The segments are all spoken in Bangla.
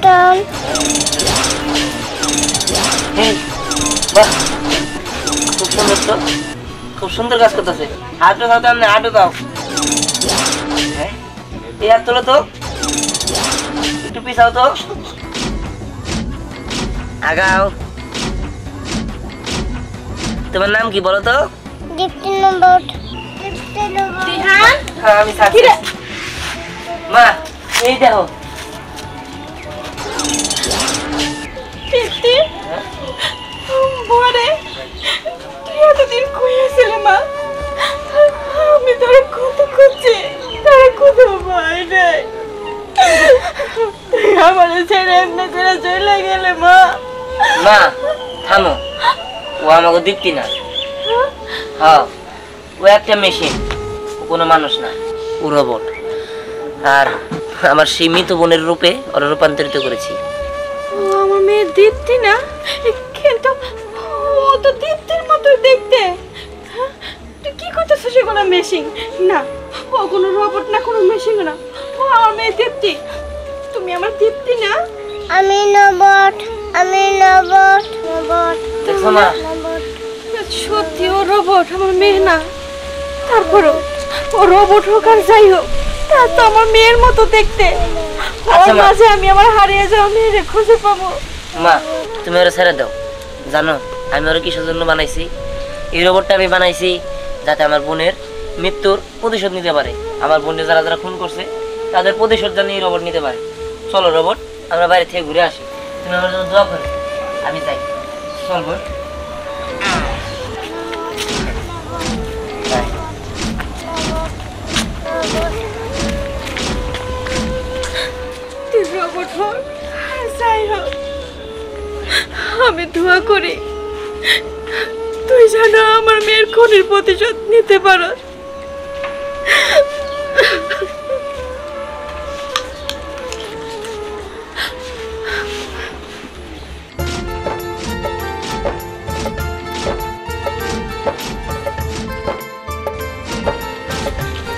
টান। বাহ, খুব সুন্দর তো, খুব সুন্দর কাজ করতেছে। হাঁটু দাও, তাহলে হাঁটু দাও। হ্যাঁ, এই হাত তোলো তো, একটু পিছাও তো, আগাও। তোমার নাম কি বলো তো? দীপ্তি নম্বর। হ্যাঁ, আমি থাকি। মা, এই দেখো। দীপ্তি, বরে তুই এতদিন কই আছিলি মা? আমি তোরে কত খুঁজছি, তোরে কত ভয় নাই। তুই আমার ছেড়ে এমনি করে চলে গেলে মা। মা থামো, ও আমাকে দীপ্তি না। হ্যাঁ, ও একটা মেশিন, ও কোনো মানুষ না, ও রোবট। আর আমার সেই মৃত বোনের রূপে ওরা রূপান্তরিত করেছি। ও আমার মেয়ে দীপ্তি না, কিন্তু ও তো দীপ্তির মতো দেখতে। তুই কি করতেছিস? সেগুলো মেশিন না, ও কোনো রোবট না, কোনো মেশিন না, ও আমার মেয়ে দীপ্তি। তুমি আমার দীপ্তি না? আমি রোবট, আমি রোবট। দেখছো মা? সত্যি ও রোবট, আমার মেয়ে না। তারপরও ও রোবট হোক আর যাই হোক, তা তো আমার মেয়ের মতো দেখতে। ওর মাঝে আমি আমার হারিয়ে যাওয়া মেয়েরে খুঁজে পাবো। মা, তুমি ওরা ছেড়ে দাও। জানো আমি ওরা কিসের জন্য বানাইছি? এই রোবটটা আমি বানাইছি যাতে আমার বোনের মৃত্যুর প্রতিশোধ নিতে পারে। আমার বোনের যারা যারা খুন করছে তাদের প্রতিশোধ যেন এই রোবট নিতে পারে। চলো রোবট, আমরা বাইরে থেকে ঘুরে আসি। তুমি আমার জন্য দোয়া করো, আমি যাই। চল বোন। তুই রোবট হোক আর যাই হোক, আমি দোয়া করি তুই যেন আমার মেয়ের খুনের প্রতিশোধ নিতে পারো।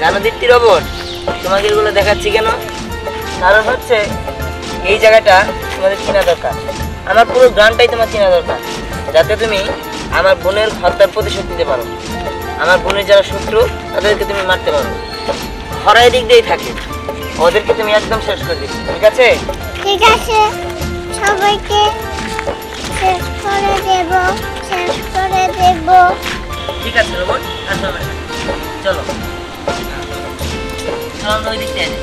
জানো দীপ্তি রোবট, তোমাকে এগুলো দেখাচ্ছি কেন? কারণ হচ্ছে এই জায়গাটা তোমাদের চেনা দরকার। আমার পুরো গ্রামটাই তোমার চেনা দরকার, যাতে তুমি আমার বোনের হত্যার প্রতিশোধ নিতে পারো। আমার বোনের যারা শত্রু তাদেরকে তুমি মারতে পারো। হরাই দিক দিয়েই থাকে, ওদেরকে তুমি একদম শেষ করে দিবে। ঠিক আছে? ঠিক আছে, সবাইকে শেষ করে দেব, শেষ করে দেব। ঠিক আছে রোবট, আসো আমার সাথে। চলো চলো, আমরা ওই দিক দিয়ে যাই।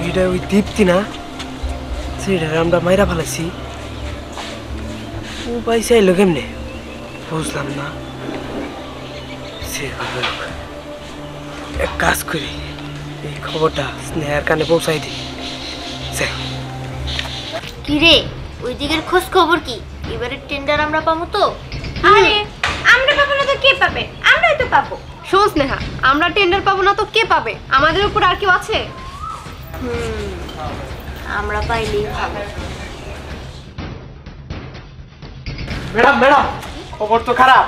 এটা ওই দীপ্তি না, সেটা আমরা মাইরা ফেলেছি। ও পয়সা এলো কেমনে বুঝলাম না। সেভাবে এক কাজ করি, এই খবরটা স্নেহার কানে পৌঁছাই দিই। কি রে, ওই দিকের খোঁজ খবর কি? এবারে টেন্ডার আমরা পাবো তো? আরে আমরা পাবো না তো কে পাবে? আমরাই তো পাবো। শোন স্নেহা, আমরা টেন্ডার পাবো না তো কে পাবে? আমাদের উপর আর কেউ আছে? আমরা পাইলেই ভালো। ম্যাডাম ম্যাডাম, খবর তো খারাপ।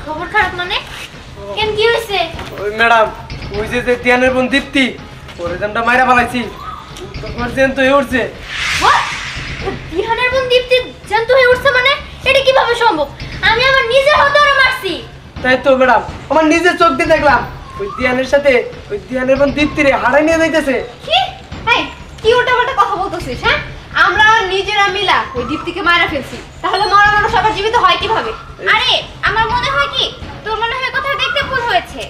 খবর খারাপ মানে? কেন, কি হয়েছে? ওই ম্যাডাম, ওই যে তিয়ানের বোন দীপ্তি, ওরে আমরা মাইরা ফেলাইছি। তোমার জেন তো উঠছে। দিহানের বোন দীপ্তি জ্যান্ত হয়ে উঠছে মানে? এটা কিভাবে সম্ভব? আমি আমার নিজের হাতে ওরে মারছি। তাই তো ম্যাডাম, আমার নিজের চোখ দিয়ে দেখলাম ওই দিয়ানের সাথে ওই দিয়ানের বোন দীপ্তিরে হারাই নিয়ে যাইতেছে। কি? এই কি উল্টাপাল্টা কথা বলতেছিস? হ্যাঁ, আমরা নিজেরা মিলা ওই দীপ্তিকে মারা ফেলছি, তাহলে মরা মানুষ আবার জীবিত হয় কিভাবে? আরে আমার মনে হয় কি, তোর মনে হয় কথা দেখতে ভুল হয়েছে।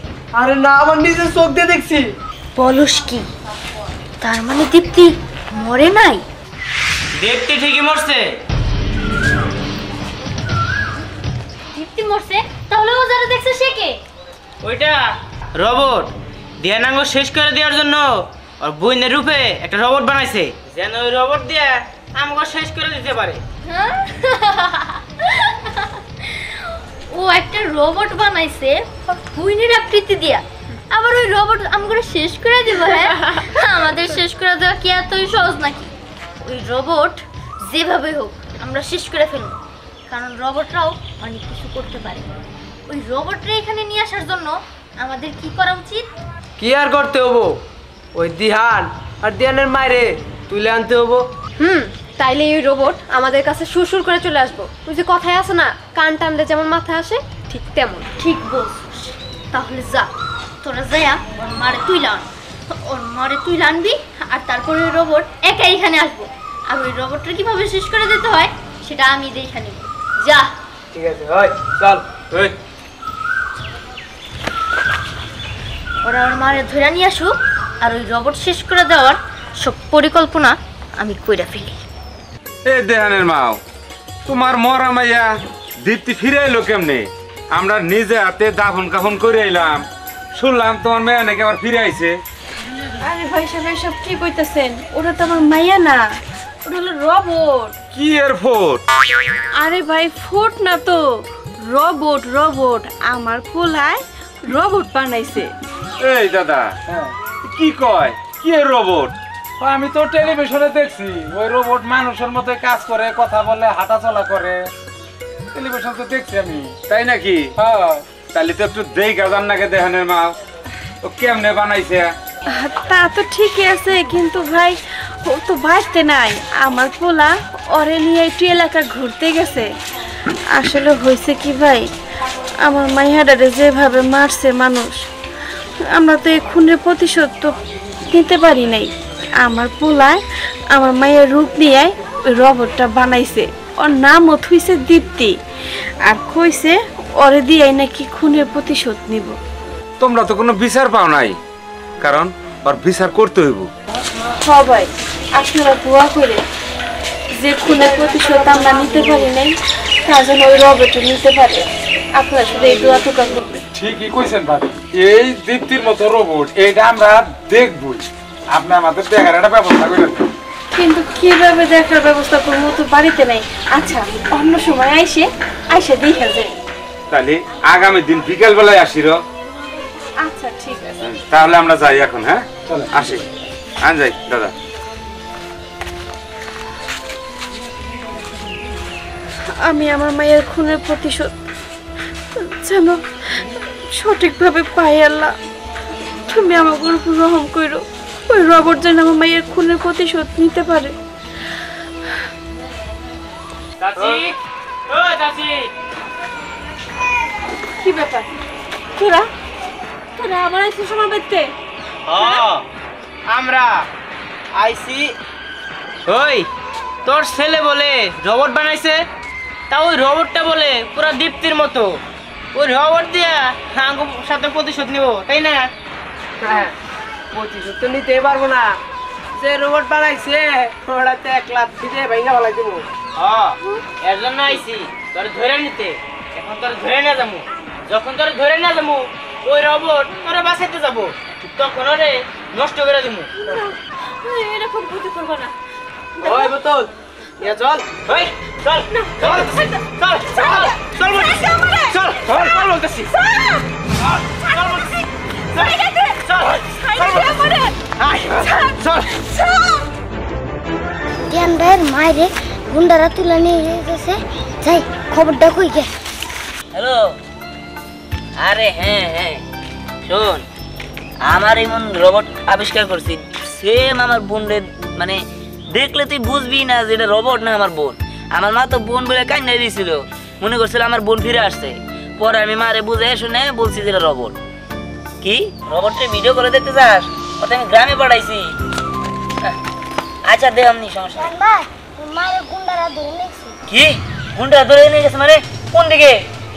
আরে না, আমার নিজের চোখ দিয়ে দেখছি। বলস কি? তার মানে দীপ্তি মরে নাই? দীপ্তি ঠিকই মরছে। দীপ্তি মরছে? তাহলে ও যারা দেখছে সে কে? ওইটা রোবট ধ্যানাঙ্গ শেষ করে দেওয়ার জন্য আর বইনের রূপে একটা রোবট বানাইছে, যেন ওই রোবট দিয়ে আমাকে শেষ করে দিতে পারে। ও একটা রোবট বানাইছে বুইনের আকৃতি দিয়া, আবার ওই রোবট আমাকে শেষ করে দিব? হ্যাঁ, আমাদের শেষ করে দেওয়া কি এতই সহজ নাকি? ওই রোবট যেভাবে হোক আমরা শেষ করে ফেলবো। কারণ রোবটরাও অনেক কিছু করতে পারে। ওই রোবটরে এখানে নিয়ে আসার জন্য আমাদের কি করা উচিত? কি আর করতে হবো, ওই দিহান আর দিহানের মায়েরে তুলে আনতে হবো। তাইলে ওই রোবট আমাদের কাছে সুরসুর করে চলে আসবো। ওই যে কথায় আছে না, কান টানলে যেমন মাথা আসে, ঠিক তেমন। ঠিক বলছিস। তাহলে যা, তোরা যাইয়া ওর মারে তুই লান, ওর মারে তুই লানবি, আর তারপরে ওই রোবট একা এখানে আসবো। আর ওই রোবটটা কিভাবে শেষ করে দিতে হয় সেটা আমি দেখে নিব। যা। ঠিক আছে, হয় চল। ওরা ওর মারে ধরে নিয়ে আসুক, আর ওই রোবট শেষ করে দেওয়ার সব পরিকল্পনা আমি কইরা ফেলি। এ দেহানের মাও, তোমার মরা মাইয়া দীপ্তি ফিরে এলো কেমনে? আমরা নিজে হাতে দাফন কাফন করে এলাম, শুনলাম তোমার মেয়ে নাকি আবার ফিরে আইছে। আরে ভাই সাহেব সব কি কইতাছেন? ওটা তো আমার মাইয়া না, ওটা হলো রোবট। কি এর ফোট? আরে ভাই ফোট না তো, রোবট রোবট। আমার পোলায় রোবট বানাইছে। এই দাদা, কি কয়? কি এর রোবট? আমি তো টেলিভিশনে দেখছি ওই রোবট মানুষের মতো কাজ করে, কথা বলে, হাঁটা চলা করে। টেলিভিশন তো দেখছি আমি। তাই নাকি? হ্যাঁ। তাহলে তো একটু দেখা যান নাকি দেহানের মা, ও কেমনে বানাইছে? তা তো ঠিকই আছে, কিন্তু ভাই ও তো বাঁচতে নাই। আমার পোলা ওরে নিয়ে একটু এলাকা ঘুরতে গেছে। আসলে হয়েছে কি ভাই, আমার মাইয়াডারে যেভাবে মারছে মানুষ, আমরা তো এই খুনের প্রতিশোধ তো নিতে পারি নাই। আমার পোলায় আমার মায়ের রূপ নিয়ে ওই রোবটটা বানাইছে। ওর নামও থুইছে দীপ্তি, আর কইছে ওরে দিয়ে নাকি খুনের প্রতিশোধ নিব। তোমরা তো কোনো বিচার পাও নাই, কারণ ওর বিচার করতে হইব। সবাই আপনারা দোয়া করে যে খুনের প্রতিশোধ আমরা নিতে পারি নাই, তা যেন ওই রোবটও নিতে পারে। আপনারা শুধু এই দোয়া টোকা করবেন। ঠিকই কইছেন ভাবি, এই দীপ্তির মতো রোবট এইটা আমরা দেখবই। আপনি আমাদের দেখার একটা ব্যবস্থা করে দেন। কিন্তু কিভাবে দেখার ব্যবস্থা করবো, তো বাড়িতে নাই। আচ্ছা, অন্য সময় আইসে দেখা যায়। তাহলে আগামী দিন বিকেল বেলায় আসির। আচ্ছা ঠিক আছে। তাহলে আমরা যাই এখন। হ্যাঁ আসি, আন যাই দাদা। আমি আমার মায়ের খুনের প্রতিশোধ যেন সঠিকভাবে পাই। আল্লাহ, তুমি আমার উপর রহম করো। ওই রোবট যেন আমার মায়ের খুনের প্রতিশোধ নিতে পারে। কি ব্যাপার? তোরা তোরা আমার আইসি সময় বেঁধতে? আমরা আইসি। ওই তোর ছেলে বলে রোবট বানাইছে, তা ওই রোবটটা বলে পুরা দীপ্তির মতো। ওই রোবট দিয়া আঙ্গুর সাথে প্রতিশোধ নিব, তাই না? হ্যাঁ, প্রতিশোধ তো নিতে পারবো না। যে রোবট বানাইছে ওটাতে 1 লাখ দিয়ে ভেঙে ফেলাই দেবো। এর জন্য আইসি তোর ধরে নিতে। এখন তোর ধরে না যাবো, যখন তোর ধরে না যাবো ওই রোবট তোরা বাঁচাইতে যাবো, তখন ওরে নষ্ট করে দিব। এরকম বুদ্ধি করবো না। ওই বোতল ইয়া চল, ওই চল চল চল চল চল চল চল চল বলতেছি। জ্ঞান ভাইয়ের মায়েরে গুন্ডারা তুলে নিয়ে গেছে। যাই খবরটা কই গে। হ্যালো, আরে হ্যাঁ হ্যাঁ শোন, আমার এমন রোবট আবিষ্কার করছি, সেম আমার বোনের, মানে দেখলে তুই বুঝবি না যে এটা রোবট না আমার বোন। আমার মা তো বোন বলে কান্নাই দিয়েছিল, মনে করছিল আমার বোন ফিরে আসছে। পরে আমি মারে বুঝে শুনে বলছি যে এটা রোবট। কি রোবটটা ভিডিও করে দেখতে চাস? ওটা আমি গ্রামে পাঠাইছি। আচ্ছা দে, আমনি সমস্যা নেই। ভাই মায়ের গুন্ডারা ধরে নিয়েছে। কি গুন্ডা ধরে নিয়ে গেছে? মানে কোন দিকে?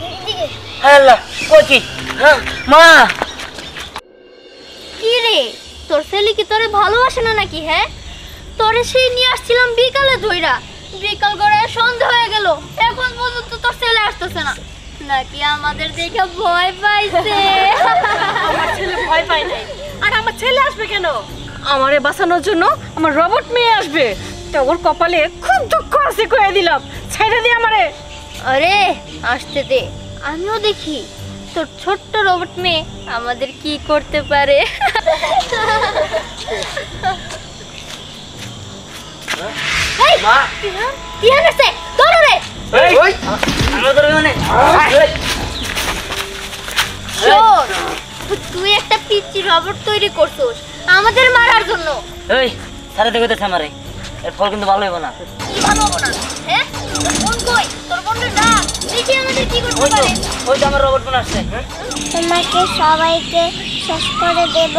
এদিকে হায় আল্লাহ, কই কি? হ্যাঁ মা। কি রে, তোর ছেলে কি তোরে ভালোবাসে না নাকি? হ্যাঁ, তোরে সেই নিয়ে আসছিলাম বিকালে ধইরা, বিকাল করে সন্ধ্যা হয়ে গেল, এখন পর্যন্ত তোর ছেলে আসতেছে না। নাকি আমাদের দেখে ভয় পাইছে? আমার ছেলে ভয় পায় নাই। আর আমার ছেলে আসবে কেন? আমারে বাঁচানোর জন্য আমার রোবট মেয়ে আসবে। তো ওর কপালে খুব দুঃখ আছে, কয়ে দিলাম। ছেড়ে দি আমারে। আরে আসতে দে, আমিও দেখি তোর ছোট্ট রোবট মেয়ে আমাদের কি করতে পারে। মা কি হয়েছে? ধরো রে। ওই আমার করবে মানে শোন, তুই একটা পিচ্চি রোবট তৈরি করছিস আমাদের মারার জন্য। এই সারা দেখে তো আমারে এর ফল কিন্তু ভালো হবে না। কি ভালো হবে না? হ্যাঁ, তোর বোন কই? তোর বোনের ডাক, দেখি আমাদের কি করতে পারে। ওই তো আমার রোবট বোন আসছে। তোমাকে সবাইকে শেষ করে দেব।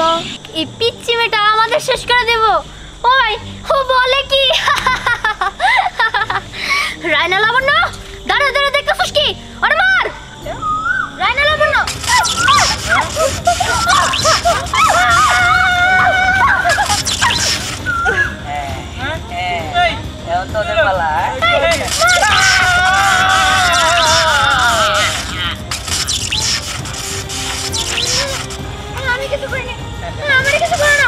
এই পিচ্চি মেয়েটা আমাদের শেষ করে দেব? ওই ও বলে কি? রায়না লাবণ্য, দাঁড়া দাঁড়া, দেখতেছিস কি? আরে মার রায়না লাবণ্য। এখন তো ওদের পালা। আমি কিছু করিনি, আমার কিছু করে না।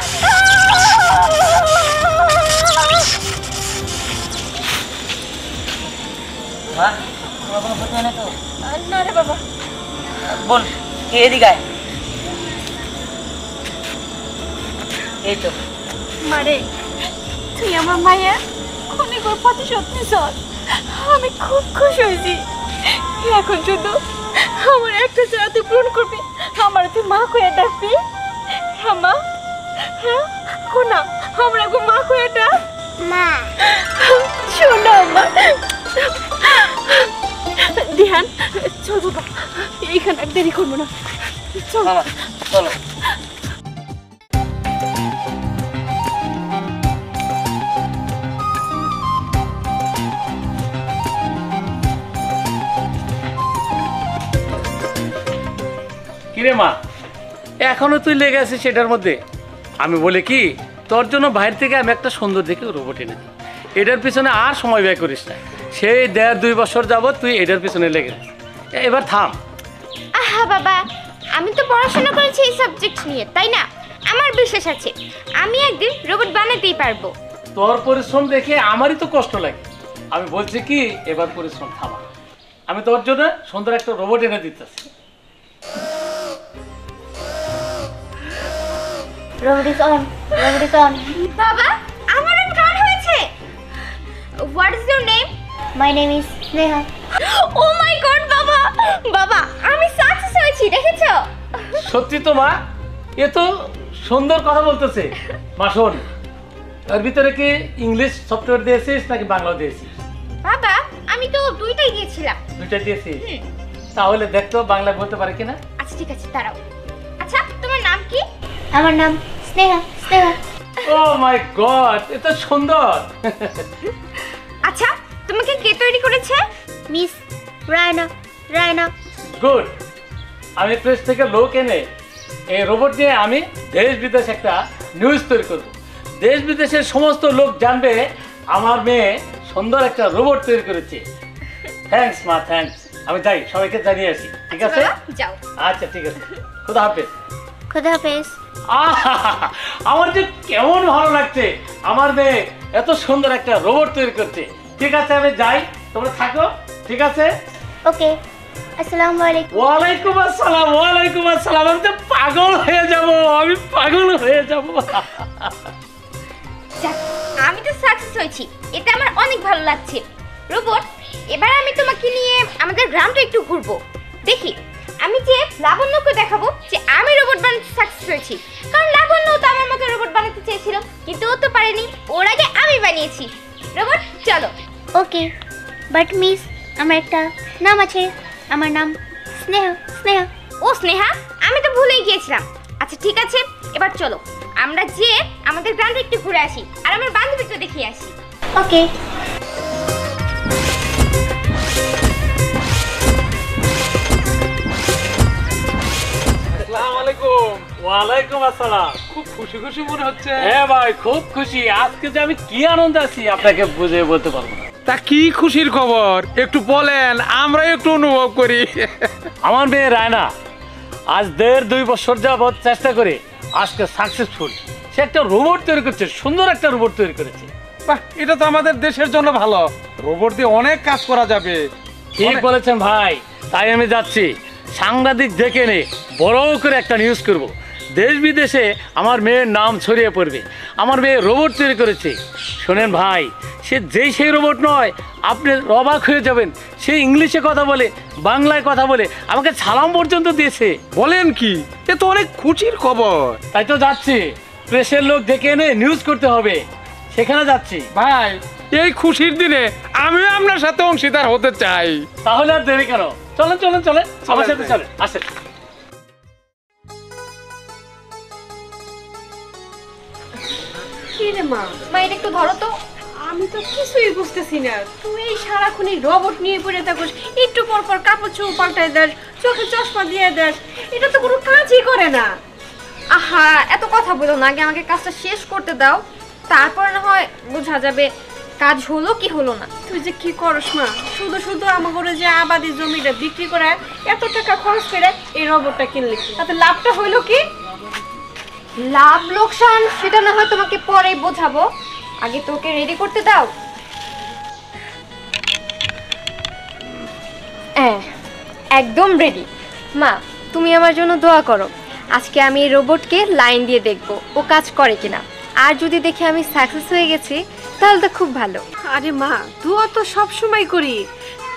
মা তোমার কোনো ক্ষতি হয় না তো? না রে বাবা। বোন কে এদিকে আয়। এই তো মারে, তুই আমার মায়ের ক্ষণিকর প্রতিশোধ নিস। আমি খুব খুশি হয়েছি। এখন শুধু আমার একটা চাওয়া তুই পূরণ করবি, আমার তুই মা কয়ে ডাকবি। হ্যাঁ মা, হ্যাঁ কোনা আমরা গো মা কয়ে ডাক। মা শোনো মা। দিহান চল বাবা, এইখানে আর দেরি করবো না, চল। মামা চলো। কিরে মা, এখনো তুই লেগে আছিস সেটার মধ্যে? আমি বলি কি, তোর জন্য বাইরে থেকে আমি একটা সুন্দর দেখে রোবট এনে দিই। এটার পিছনে আর সময় ব্যয় করিস না। সেই 1.5-2 বছর যাবত তুই এটার পিছনে লেগে আছিস। এবার থাম। আহা বাবা, আমি তো পড়াশোনা করেছি এই সাবজেক্ট নিয়ে, তাই না? আমার বিশ্বাস আছে আমি একদিন রোবট বানাতেই পারবো। তোর পরিশ্রম দেখে আমারই তো কষ্ট লাগে। আমি বলছি কি, এবার পরিশ্রম থামা। আমি তোর জন্য সুন্দর একটা রোবট এনে দিতেছি। Robot is on, robot is on. বাবা, আমার প্রাণ হয়েছে। What is your name? My name is Sneha. Oh my god বাবা, বাবা আমি সাকসেস হয়েছি, দেখেছো? সত্যি তো মা, এ তো সুন্দর কথা বলতেছে। মা শোন, এর ভিতরে কি ইংলিশ সফটওয়্যার দিয়েছিস নাকি বাংলা দিয়েছিস? বাবা আমি তো দুইটাই দিয়েছিলাম। দুইটা দিয়েছিস? তাহলে দেখতো বাংলা বলতে পারে কিনা। আচ্ছা ঠিক আছে, দাঁড়াও। আচ্ছা তোমার নাম কি? আমার নাম Sneha. Sneha. Oh my god, এ তো সুন্দর। আচ্ছা তোমাকে কে তৈরি করেছে? মিস রায়না। রায়না। গুড। আমি প্রেস থেকে লোক এনে এই রোবট দিয়ে আমি দেশ বিদেশ একটা নিউজ তৈরি করব। দেশ বিদেশের সমস্ত লোক জানবে আমার মেয়ে সুন্দর একটা রোবট তৈরি করেছে। থ্যাঙ্কস মা, থ্যাঙ্কস। আমি যাই, সবাইকে জানিয়ে আসি। ঠিক আছে? বাবা, যাও। আচ্ছা ঠিক আছে, খোদা হাফেজ। খোদা হাফেজ। আমার যে কেমন ভালো লাগছে, আমার মেয়ে এত সুন্দর একটা রোবট তৈরি করছে। ঠিক আছে আমি যাই, তোমরা থাকো। ঠিক আছে? ওকে, আসসালামু আলাইকুম। ওয়ালাইকুম আসসালাম। ওয়ালাইকুম আসসালাম। আমি তো পাগল হয়ে যাব, আমি পাগল হয়ে যাব। যাক, আমি তো সাকসেস হয়েছি, এটা আমার অনেক ভালো লাগছে। রোবট, এবার আমি তোমাকে নিয়ে আমাদের গ্রামটা একটু ঘুরবো। দেখি আমি যে লাবণ্যকে দেখাবো যে আমি রোবট বানাতে সাকসেস হয়েছি। কারণ লাবণ্য তো আমার মতো রোবট বানাতে চেয়েছিল, কিন্তু ও তো পারেনি। ওর আগে আমি বানিয়েছি। রোবট চলো। ওকে, বাট মিস আমার একটা নাম আছে। আমার নাম স্নেহা। স্নেহা। ও স্নেহা, আমি তো ভুলেই গিয়েছিলাম। আচ্ছা ঠিক আছে, এবার চলো আমরা যে আমাদের গ্রামটা একটু ঘুরে আসি আর আমার বান্ধবীকে দেখিয়ে আসি। ওকে। আসসালামু আলাইকুম। ওয়ালাইকুম আসসালাম। খুব খুশি খুশি মনে হচ্ছে। হ্যাঁ ভাই, খুব খুশি। আজকে যে আমি কি আনন্দ আছি আপনাকে বুঝে বলতে পারবো না। তা কি খুশির খবর একটু বলেন, আমরা একটু অনুভব করি। আমার মেয়ে রায়না আজ 1.5-2 বছর যাবৎ চেষ্টা করে আজকে সাকসেসফুল। সে একটা রোবট তৈরি করছে, সুন্দর একটা রোবট তৈরি করেছে। বাহ, এটা তো আমাদের দেশের জন্য ভালো। রোবট দিয়ে অনেক কাজ করা যাবে। ঠিক বলেছেন ভাই, তাই আমি যাচ্ছি। সাংবাদিক ডেকে এনে বড় করে একটা নিউজ করব দেশ বিদেশে আমার মেয়ের নাম ছড়িয়ে পড়বে। আমার মেয়ে রোবট তৈরি করেছে। শোনেন ভাই, সে যেই সেই রোবট নয়, আপনি অবাক হয়ে যাবেন। সে ইংলিশে কথা বলে, বাংলায় কথা বলে, আমাকে সালাম পর্যন্ত দিয়েছে। বলেন কি, এ তো অনেক খুশির খবর। তাই তো যাচ্ছি, প্রেসের লোক ডেকে এনে নিউজ করতে হবে, সেখানে যাচ্ছি। ভাই, এই খুশির দিনে আমিও আপনার সাথে অংশীদার হতে চাই। তাহলে আর দেরি কেন, চলেন চলেন চলেন, আমার সাথে চলেন, আসেন। কি রে মা, মা এটা একটু ধরো তো। আমি তো কিছুই বুঝতেছি না। তুই এই সারাক্ষণই রোবট নিয়ে পড়ে থাকোস, একটু পর পর কাপড় চোপড় পাল্টাই দেস, চোখে চশমা দিয়ে দেস, এটা তো কোনো কাজই করে না। আহা, এত কথা বলো না, আগে আমাকে কাজটা শেষ করতে দাও, তারপরে না হয় বোঝা যাবে কাজ হলো কি হলো না। তুই যে কি করস মা, শুধু শুধু আমাকে যে আবাদি জমিটা বিক্রি করে এত টাকা খরচ করে এই রোবটটা কিনলি, তাতে লাভটা হইলো কি? লাভ লোকসান সেটা না হয় তোমাকে পরে বোঝাবো, আগে তোকে রেডি করতে দাও। একদম রেডি। মা, তুমি আমার জন্য দোয়া করো। আজকে আমি এই রোবটকে লাইন দিয়ে দেখব ও কাজ করে কিনা, আর যদি দেখি আমি সাকসেস হয়ে গেছি তাহলে তো খুব ভালো। আরে মা, দোয়া তো সব সময় করি,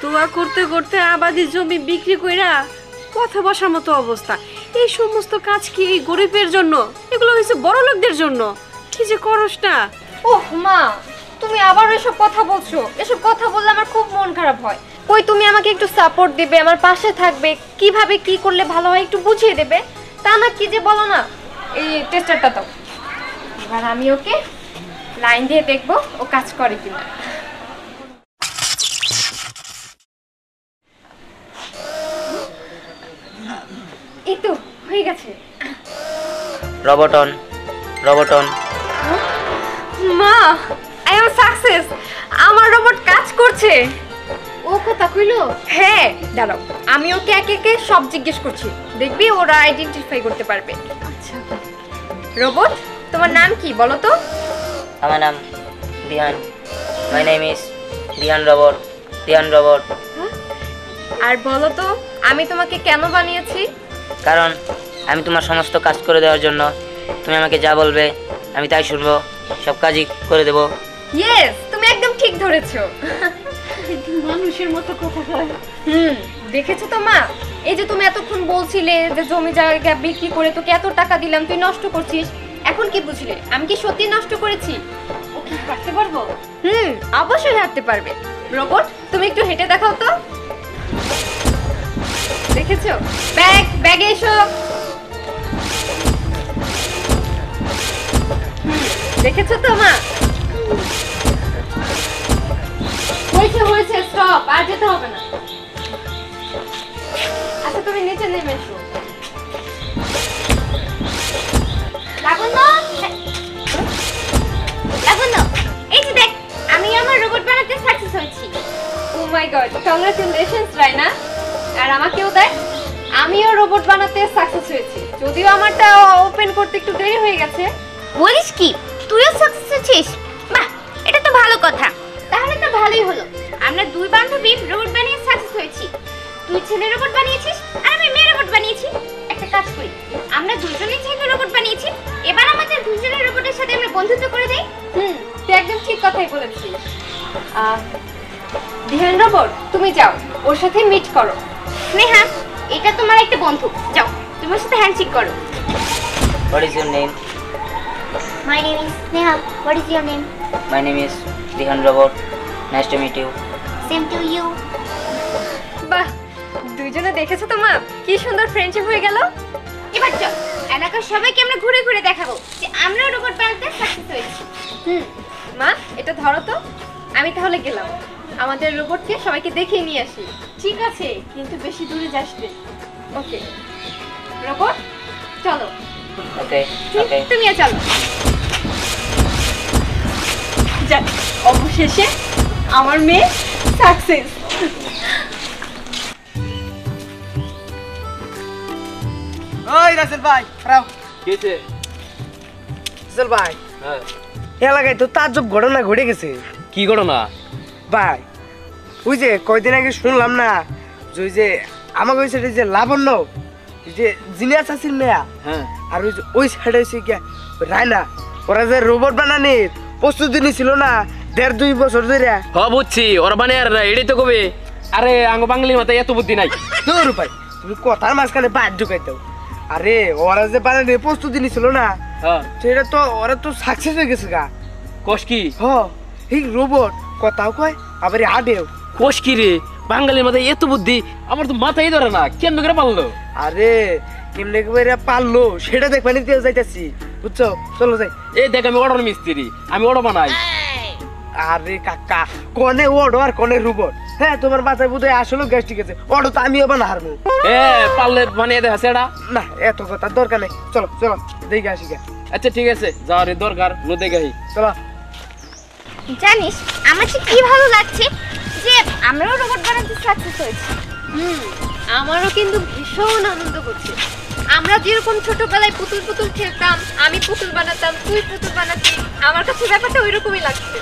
দোয়া করতে করতে আবাদি জমি বিক্রি কইরা পথে বসার মতো অবস্থা। এই সমস্ত কাজ কি এই গরিবের জন্য? এগুলো হয়েছে বড় লোকদের জন্য। কি যে করস না। ওহ মা, তুমি আবার এসব কথা বলছো। এসব কথা বললে আমার খুব মন খারাপ হয়। কই তুমি আমাকে একটু সাপোর্ট দিবে, আমার পাশে থাকবে, কিভাবে কি করলে ভালো হয় একটু বুঝিয়ে দেবে, তা না কি যে বলো না। এই টেস্টারটা দাও, এবার আমি ওকে লাইন দিয়ে দেখবো ও কাজ করে কিনা। এই তো হয়ে গেছে। রবটন রবটন মা, আই এম সাকসেস, আমার রোবট কাজ করছে। ও কথা কইলো? হ্যাঁ, দাঁড়াও, আমি ওকে একে একে সব জিজ্ঞেস করছি, দেখবি ওরা আইডেন্টিফাই করতে পারবে। আচ্ছা, রোবট তোমার নাম কি বলো তো? আমার নাম Dihan. My name is Dihan robot. Dihan robot. আর বলো তো আমি তোমাকে কেন বানিয়েছি? কারণ আমি তোমার সমস্ত কাজ করে দেওয়ার জন্য। তুমি আমাকে যা বলবে আমি তাই শুনবো, সব কাজই করে দেবো। ইয়েস, তুমি একদম ঠিক ধরেছো। মানুষের মতো কথা কয়। দেখেছো তো মা, এই যে তুমি এতক্ষণ বলছিলে যে জমি জায়গা বিক্রি করে তোকে এত টাকা দিলাম তুই নষ্ট করছিস, এখন কি বুঝলে আমি কি সত্যি নষ্ট করেছি? ও কি হাঁটতে পারবো? অবশ্যই হাঁটতে পারবে। রোবট তুমি একটু হেঁটে দেখাও তো। দেখেছো? ব্যাগে এসো। দেখেছো তো মা? হয়েছে, স্টপ, আর যেতে হবে না। আচ্ছা তুমি নিচে নেমে এসো। লাবণ্য, এই যে দেখ, আমি আমার রোবট বানাতে সাকসেস হয়েছি। ও মাই গড, কংগ্রাচুলেশনস রাইনা। আর আমাকেও দেখ, আমিও রোবট বানাতে সাকসেস হয়েছি, যদিও আমারটা ওপেন করতে একটু দেরি হয়ে গেছে। বলিস কি, তুইও সাকসেস হয়েছিস? বাহ, এটা তো ভালো কথা। তাহলে তো ভালোই হলো, আমরা দুই বান্ধবী রোবট বানিয়ে সাকসেস হয়েছি। তুই ছেলে রোবট বানিয়েছিস আর আমি মেয়ে রোবট বানিয়েছি। একটা কাজ করি, আমরা দুজনেই ছেলে রোবট বানিয়েছি, এবার আমাদের দুজনের রোবটের সাথে আমরা বন্ধুত্ব করে দেই। তুই একদম ঠিক কথাই বলেছিস। ধ্যান রোবট, তুমি যাও ওর সাথে মিট করো। স্নেহা, এটা তোমার একটা বন্ধু, যাও তোমার সাথে হ্যান্ডশেক করো। What is your name? My name is Sneha. What is your name? My name is Dihan robot. Nice to meet you. Same to you. বাহ, দুইজনে দেখেছো তো মা, কি সুন্দর ফ্রেন্ডশিপ হয়ে গেল। এবার চল এলাকার সবাইকে আমরা ঘুরে ঘুরে দেখাবো যে আমরা রোবট বানাতে সাকসেস হয়েছি। মা, এটা ধরো তো, আমি তাহলে গেলাম, আমাদের রোবটকে সবাইকে দেখিয়ে নিয়ে আসি। ঠিক আছে, কিন্তু বেশি দূরে যাস না। ওকে রোবট, চলো। ওকে ওকে। তুমিও চলো। যাক, অবশেষে আমার মেয়ে সাকসেস। ওই রাসেল ভাই, খারাপ কেছে রাসেল ভাই, হ্যাঁ এলাকায় তো তাজ্জব ঘটনা ঘটে গেছে। কি ঘটনা? ভাই, ওই যে কয়দিন আগে শুনলাম না যে ওই যে আমাকে ওই সাইডে যে লাবণ্য, যে জিনিয়াস আছিল মেয়া হ্যাঁ আর ওই সাইডে এসে গিয়া রায়না ওরা যে রোবট বানানির প্রস্তুতি নিছিল না 1.5-2 বছর ধরে। বুঝছি ওরা মানে আর এটাই তো কবে আরে আঙ্গ বাঙালির মাথায় এত বুদ্ধি নাই। তোর ভাই তুমি কথার মাঝখানে বাদ ঢুকাই দাও। আরে ওরা যে বানানির প্রস্তুতি নিছিল না হ্যাঁ সেটা তো ওরা তো সাকসেস হয়ে গেছে গা। কোষ কি এই রোবট কথাও কয় আবার হাঁটেও। কোষ কি রে বাঙালির মাথায় এত বুদ্ধি আমার তো মাথায় ধরে না কেমন করে পারলো। আরে কেমনে করে পারলো সেটা দেখবা নিতে যাইতাছি বুঝছো চলো যাই। এই দেখ আমি অর্ডার মিস্ত্রি আমি অর্ডার বানাই। আরে কাকা কোনে ওড়ো আর কোনে রোবট। হ্যাঁ তোমার মাথায় বোধহয় আসলে গ্যাস ঠিক আছে ওড়ো তো আমিও বানা হারবো। পারলে বানিয়ে দেখা সেটা না এত কথা দরকার নেই চলো চলো দেখে আসি গা। আচ্ছা ঠিক আছে যাওয়ার দরকার নো দেখাই চলো। জানিস আমার যে কি ভালো লাগছে যে আমরাও রোবট বানাতে সাকসেস হয়েছি। আমারও কিন্তু ভীষণ আনন্দ হচ্ছে। আমরা যেরকম ছোটবেলায় পুতুল পুতুল খেলতাম, আমি পুতুল বানাতাম, তুই পুতুল বানাতি, আমার কাছে ব্যাপারটা ওইরকমই লাগছে।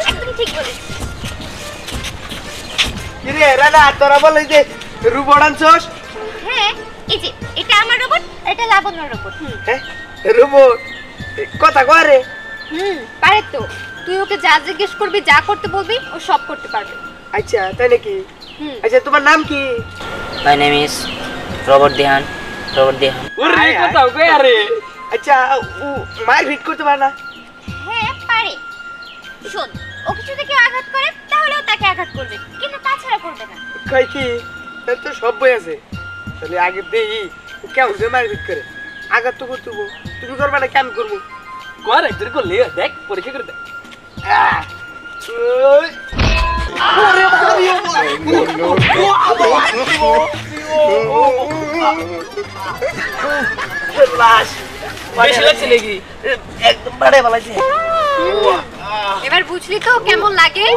একদম ঠিক বলেছিস। কি রে রানা তোরা বলে যে রোবট আনছস? হ্যাঁ এই যে এটা আমার রোবট, এটা লাবণ্য রোবট। হ্যাঁ রোবট কথা কয় রে? পারে তো। তুই ওকে যা জিজ্ঞেস করবি, যা করতে বলবি, ও সব করতে পারবে। আচ্ছা তাই নাকি? আচ্ছা তোমার নাম কি? মাই নেম ইজ রবট দেহান। রবট দেহান। ওরে কোথাও কই আরে আচ্ছা ও মাইর হিট করতে পারে না? হ্যাঁ পারে। শোন ওকে যদি কেউ আঘাত করে তাহলেও তাকে আঘাত করবে, কিন্তু তাছাড়া করবে না। কই কি তার তো সব বই আছে। তাহলে আগে দেই ও কেমন যে মাইর হিট করে। আঘাত তো করতে হবো, তুমি করবা না কেন করবো? কর একজন করলে দেখ পরীক্ষা করে দেখ। ওই ওরে লাশ বেশি লাগছে নাকি? একদম বাড়ে বালাইছে। এবার বুঝলি তো কেমন লাগে?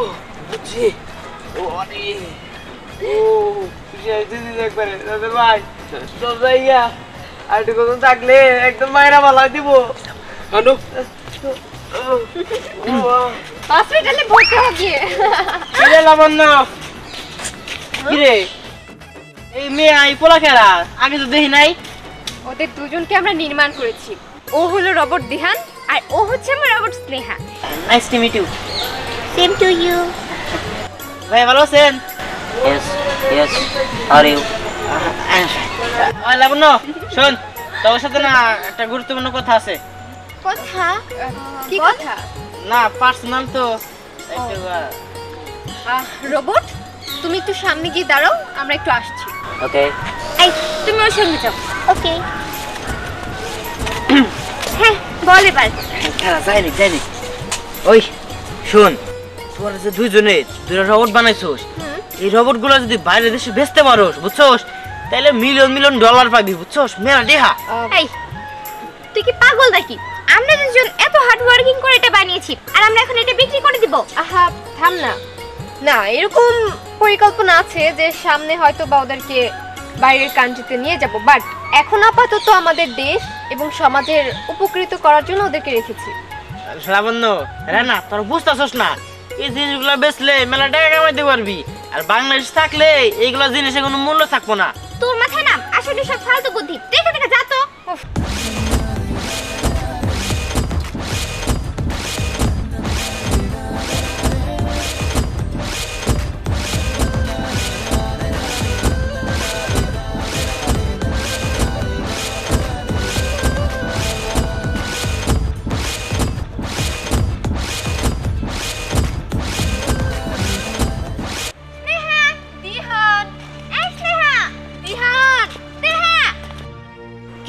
বুঝছি। ওরে ও বুঝাইতে দিতে একবারে দাদা ভাই সব জায়গা আর একটু কত থাকলে একদম মায়েরা বালাই দিব। আনো হসপিটালে ভর্তি হয়ে গিয়ে কিরে লাবণ্য কিরে এই মেয়ে আই পোলা খেলা আগে তো দেখি নাই। ওদের দুজনকে আমরা নির্মাণ করেছি। ও হলো রবট দিহান আর ও হচ্ছে আমার robot Sneha. Nice to meet you. Same to you. ভাই ভালো আছেন? Yes yes are you Labanya শোন তোর সাথে না একটা গুরুত্বপূর্ণ কথা আছে। কথা? কি কথা? না পার্সোনাল তো একটু রোবট তুমি একটু সামনে গিয়ে দাঁড়াও, আমরা একটু আসছি। ওকে এই তুমি ওর সঙ্গে যাও। ওকে হ্যাঁ বল এবার। খেলা যাইনি যাইনি। ওই শোন তোরা যে দুইটা রবট বানাইছোস এই রবট গুলো যদি বাইরের দেশে বেচতে পারোস বুঝছোস তাহলে মিলিয়ন মিলিয়ন ডলার পাবি বুঝছোস মেলা দেহা। এই তুই কি পাগল নাকি? আমরা দুজন এত হার্ড ওয়ার্কিং করে এটা বানিয়েছি আর আমরা এখন এটা বিক্রি করে দিব? আহা থাম না। না এরকম পরিকল্পনা আছে যে সামনে হয়তো বা ওদেরকে বাইরের কান্ট্রিতে নিয়ে যাব, বাট এখন আপাতত আমাদের দেশ এবং সমাজের উপকৃত করার জন্য ওদেরকে রেখেছি। লাবণ্য রানা তোর বুঝতেছস না এই জিনিসগুলো বেচলে মেলা টাকা কামাইতে পারবি আর বাংলাদেশ থাকলে এইগুলো জিনিসের কোনো মূল্য থাকবো না। তোর মাথায় না আসলে সব ফালতু বুদ্ধি। তুই এখান থেকে যা তো।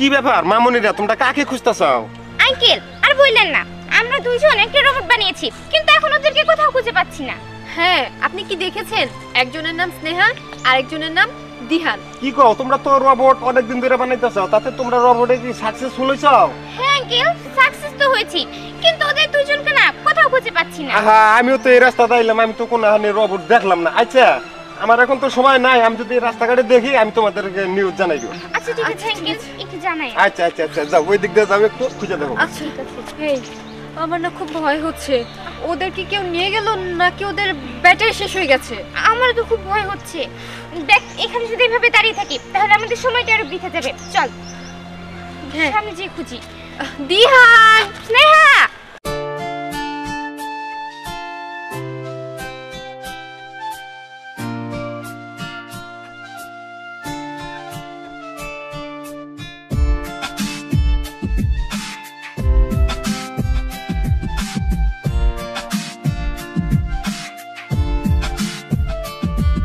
কি ব্যাপার মামুনিরা তোমরা কাকে খুঁজতেছাও? আঙ্কেল আর বললেন না, আমরা দুইজন একটা রোবট বানিয়েছি কিন্তু এখন ওদেরকে কোথাও খুঁজে পাচ্ছি না। হ্যাঁ আপনি কি দেখেছেন? একজনের নাম স্নেহা আর একজনের নাম দিহান। কি কও তোমরা তো রোবট অনেকদিন ধরে বানাইতেছো তাতে তোমরা রোবটে কি সাকসেসফুল হইছাও? হ্যাঁ আঙ্কেল সাকসেস তো হয়েছি কিন্তু ওদের দুইজনকে না কোথাও খুঁজে পাচ্ছি না। আহা আমিও তো এই রাস্তাতে আইলাম আমি তো কোনো হানি রোবট দেখলাম না। আচ্ছা আমার এখন তো সময় নাই, আমি যদি রাস্তাঘাটে দেখি আমি তোমাদেরকে নিউজ জানাই দেব। আচ্ছা ঠিক আছে আঙ্কেল একটু জানাই। আচ্ছা আচ্ছা আচ্ছা যাও ওই দিক দিয়ে যাও একটু খুঁজে দেখো। আচ্ছা ঠিক আছে। এই আমার না খুব ভয় হচ্ছে। ওদের কি কেউ নিয়ে গেল নাকি ওদের ব্যাটারি শেষ হয়ে গেছে? আমার তো খুব ভয় হচ্ছে। দেখ, এখানে যদি এভাবে দাঁড়িয়ে থাকি তাহলে আমাদের সময়টা আরো বৃথা যাবে। চল হ্যাঁ, সামনে যেয়ে খুঁজি। দিহান, স্নেহা,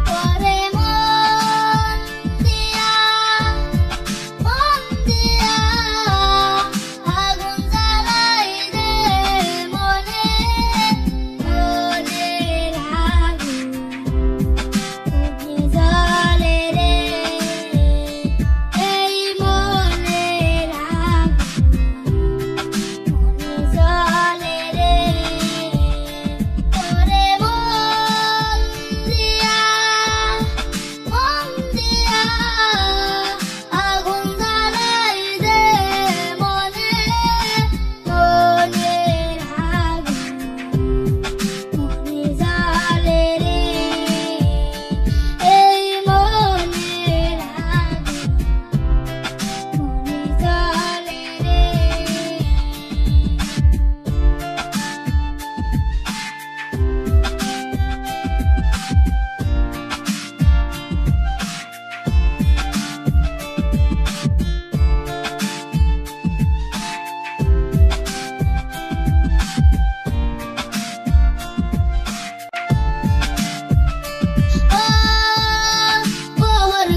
তোরে মন দিয়া আগুন জ্বালাই দে মনে মনের আগুন তুমি জ্বলে রে এই মনের আগুন তুমি জ্বলে রে তোরে মন দিয়া আগুন জ্বালাই দে মনে মনের আগুন তুমি জ্বলে রে এই মনের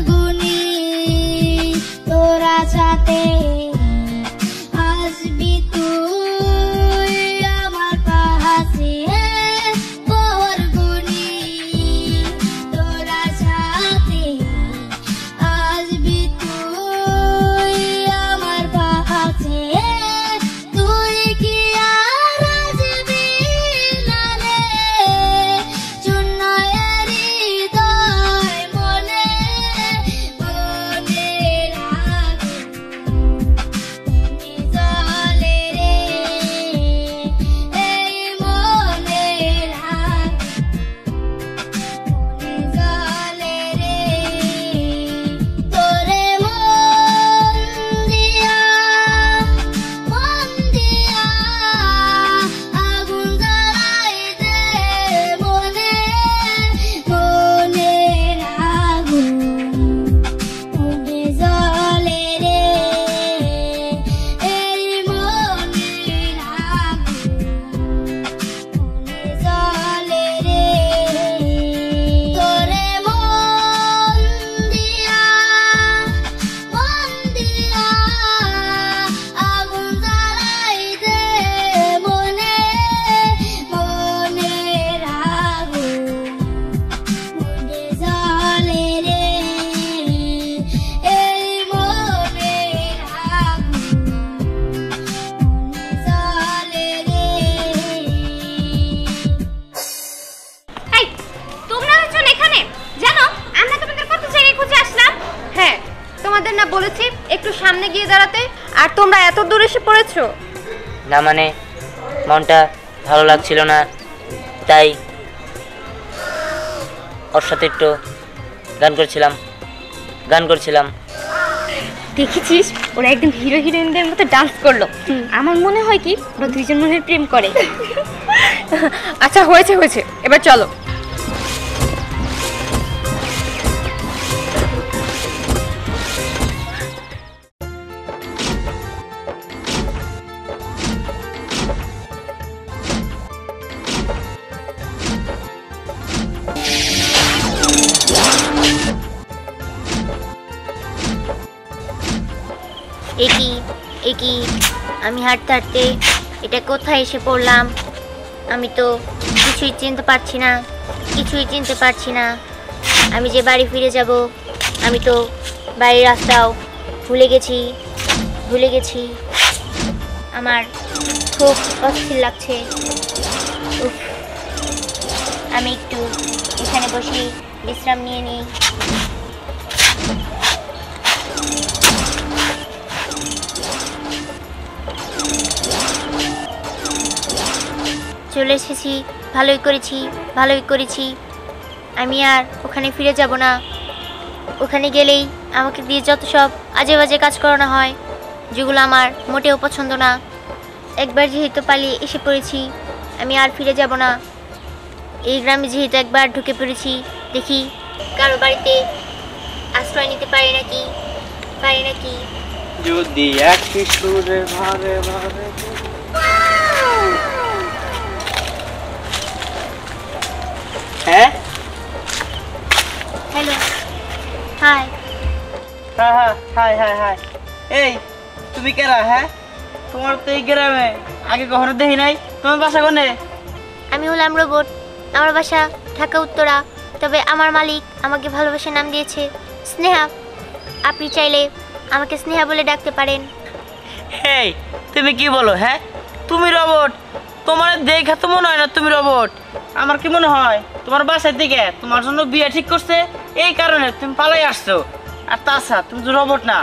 গুনি তোরা সাথে আসবি তুই আমার পাশে গুনি তোরা সাথে আসবি তুই আমার পাশে তুই কি আর আসবি না রে চুন্নয়ের হৃদয় মনে মনের আগুন তুমি জ্বলে রে এই মনের আগুন তুমি জ্বলে রে তোরে মন দিয়া আগুন জ্বালাই দে মনে মনের আগুন তুমি জ্বলে রে এই মনের তোমাদের না বলেছি একটু সামনে গিয়ে দাঁড়াতে, আর তোমরা এত দূর এসে পড়েছো। না মানে মনটা ভালো লাগছিল না, তাই ওর সাথে একটু গান করছিলাম। দেখেছিস ওরা একদম হিরো হিরোইনদের মতো ডান্স করলো। আমার মনে হয় কি ওরা দুইজন মনে হয় প্রেম করে। আচ্ছা হয়েছে হয়েছে, এবার চলো। একই আমি হাঁটতে হাঁটতে এটা কোথায় এসে পড়লাম? আমি তো কিছুই চিনতে পারছি না। আমি যে বাড়ি ফিরে যাব, আমি তো বাড়ির রাস্তাও ভুলে গেছি। আমার খুব অস্থির লাগছে। আমি একটু এখানে বসে বিশ্রাম নিয়ে নিই। চলে এসেছি, ভালোই করেছি। আমি আর ওখানে ফিরে যাব না। ওখানে গেলেই আমাকে দিয়ে যত সব আজে বাজে কাজ করানো হয়, যেগুলো আমার মোটেও পছন্দ না। একবার যেহেতু পালিয়ে এসে পড়েছি, আমি আর ফিরে যাব না। এই গ্রামে যেহেতু একবার ঢুকে পড়েছি, দেখি কারো বাড়িতে আশ্রয় নিতে পারি নাকি। যদি একটি সুরে ভারে ভারে হ্যাঁ হ্যালো, হাই। হাই এই তুমি কেরা? হ্যাঁ, তোমার তো এই গ্রামে আগে কখনো দেখি নাই। তোমার বাসা কোনে? আমি হলাম রোবট। আমার বাসা ঢাকা উত্তরা, তবে আমার মালিক আমাকে ভালোবাসে নাম দিয়েছে স্নেহা। আপনি চাইলে আমাকে স্নেহা বলে ডাকতে পারেন। হেই, তুমি কি বলো? হ্যাঁ, তুমি রোবট? তোমার দেখা তো মনে হয় না তুমি রোবট। আমার কি মনে হয় তোমার বাসার দিকে তোমার জন্য বিয়ে ঠিক করছে, এই কারণে তুমি পালাই আসছো। আর তাছাড়া তুমি তো রোবট না।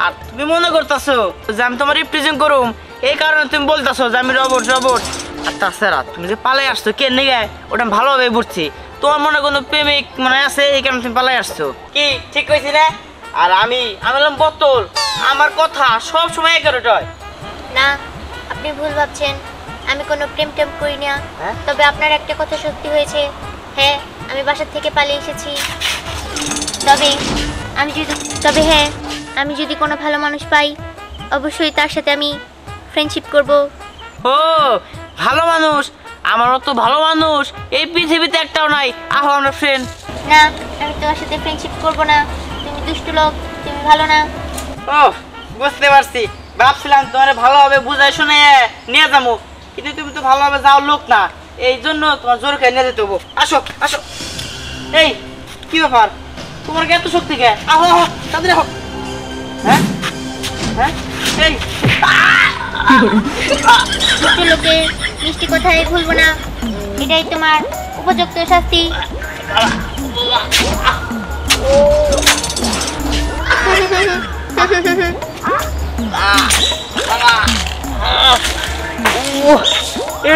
আর তুমি মনে করতেছো যে আমি তোমার রিপ্রেজেন্ট করুম, এই কারণে তুমি বলতেছো যে আমি রোবট। আর তাছাড়া তুমি যে পালাই আসছো কে নিগে, ওটা আমি ভালোভাবে বুঝছি। তোমার মনে কোনো প্রেমিক মনে আছে, এই কারণে তুমি পালাই আসছো। কি ঠিক কইছি না? আর আমি হলাম বোতল। আমার কথা সব সময় এগারোটা হয় না, আপনি ভুল ভাবছেন। আমি কোনো প্রেম করি না। তবে আপনার একটা কথা সত্যি হয়েছে। হ্যাঁ, আমি বাসা থেকে পালিয়ে এসেছি। আমি যদি কোনো ভালো মানুষ পাই, অবশ্যই তার সাথে আমি ফ্রেন্ডশিপ করব। ও ভালো মানুষ? আমারও তো ভালো মানুষ এই পৃথিবীতে একটাও নাই। আহো আমরা ফ্রেন্ড। না, আমি তোমার সাথে ফ্রেন্ডশিপ করব না। তুমি দুষ্টু লোক, তুমি ভালো না। ও বুঝতে পারছি। ভাবছিলাম তোমার ভালোভাবে বুঝাই শুনে নিয়ে যাবো, কিন্তু তুমি তো ভালোভাবে যাও লোক না, এই জন্য তোমার জোর খেয়ে নিয়ে যেতে হবো। আসো। এই কি ব্যাপার, তোমার কি এত শক্তি কে? আহো তাদের আহো। হ্যাঁ, এই ছোট লোকে মিষ্টি কথাই ভুলবো না, এটাই তোমার উপযুক্ত শাস্তি।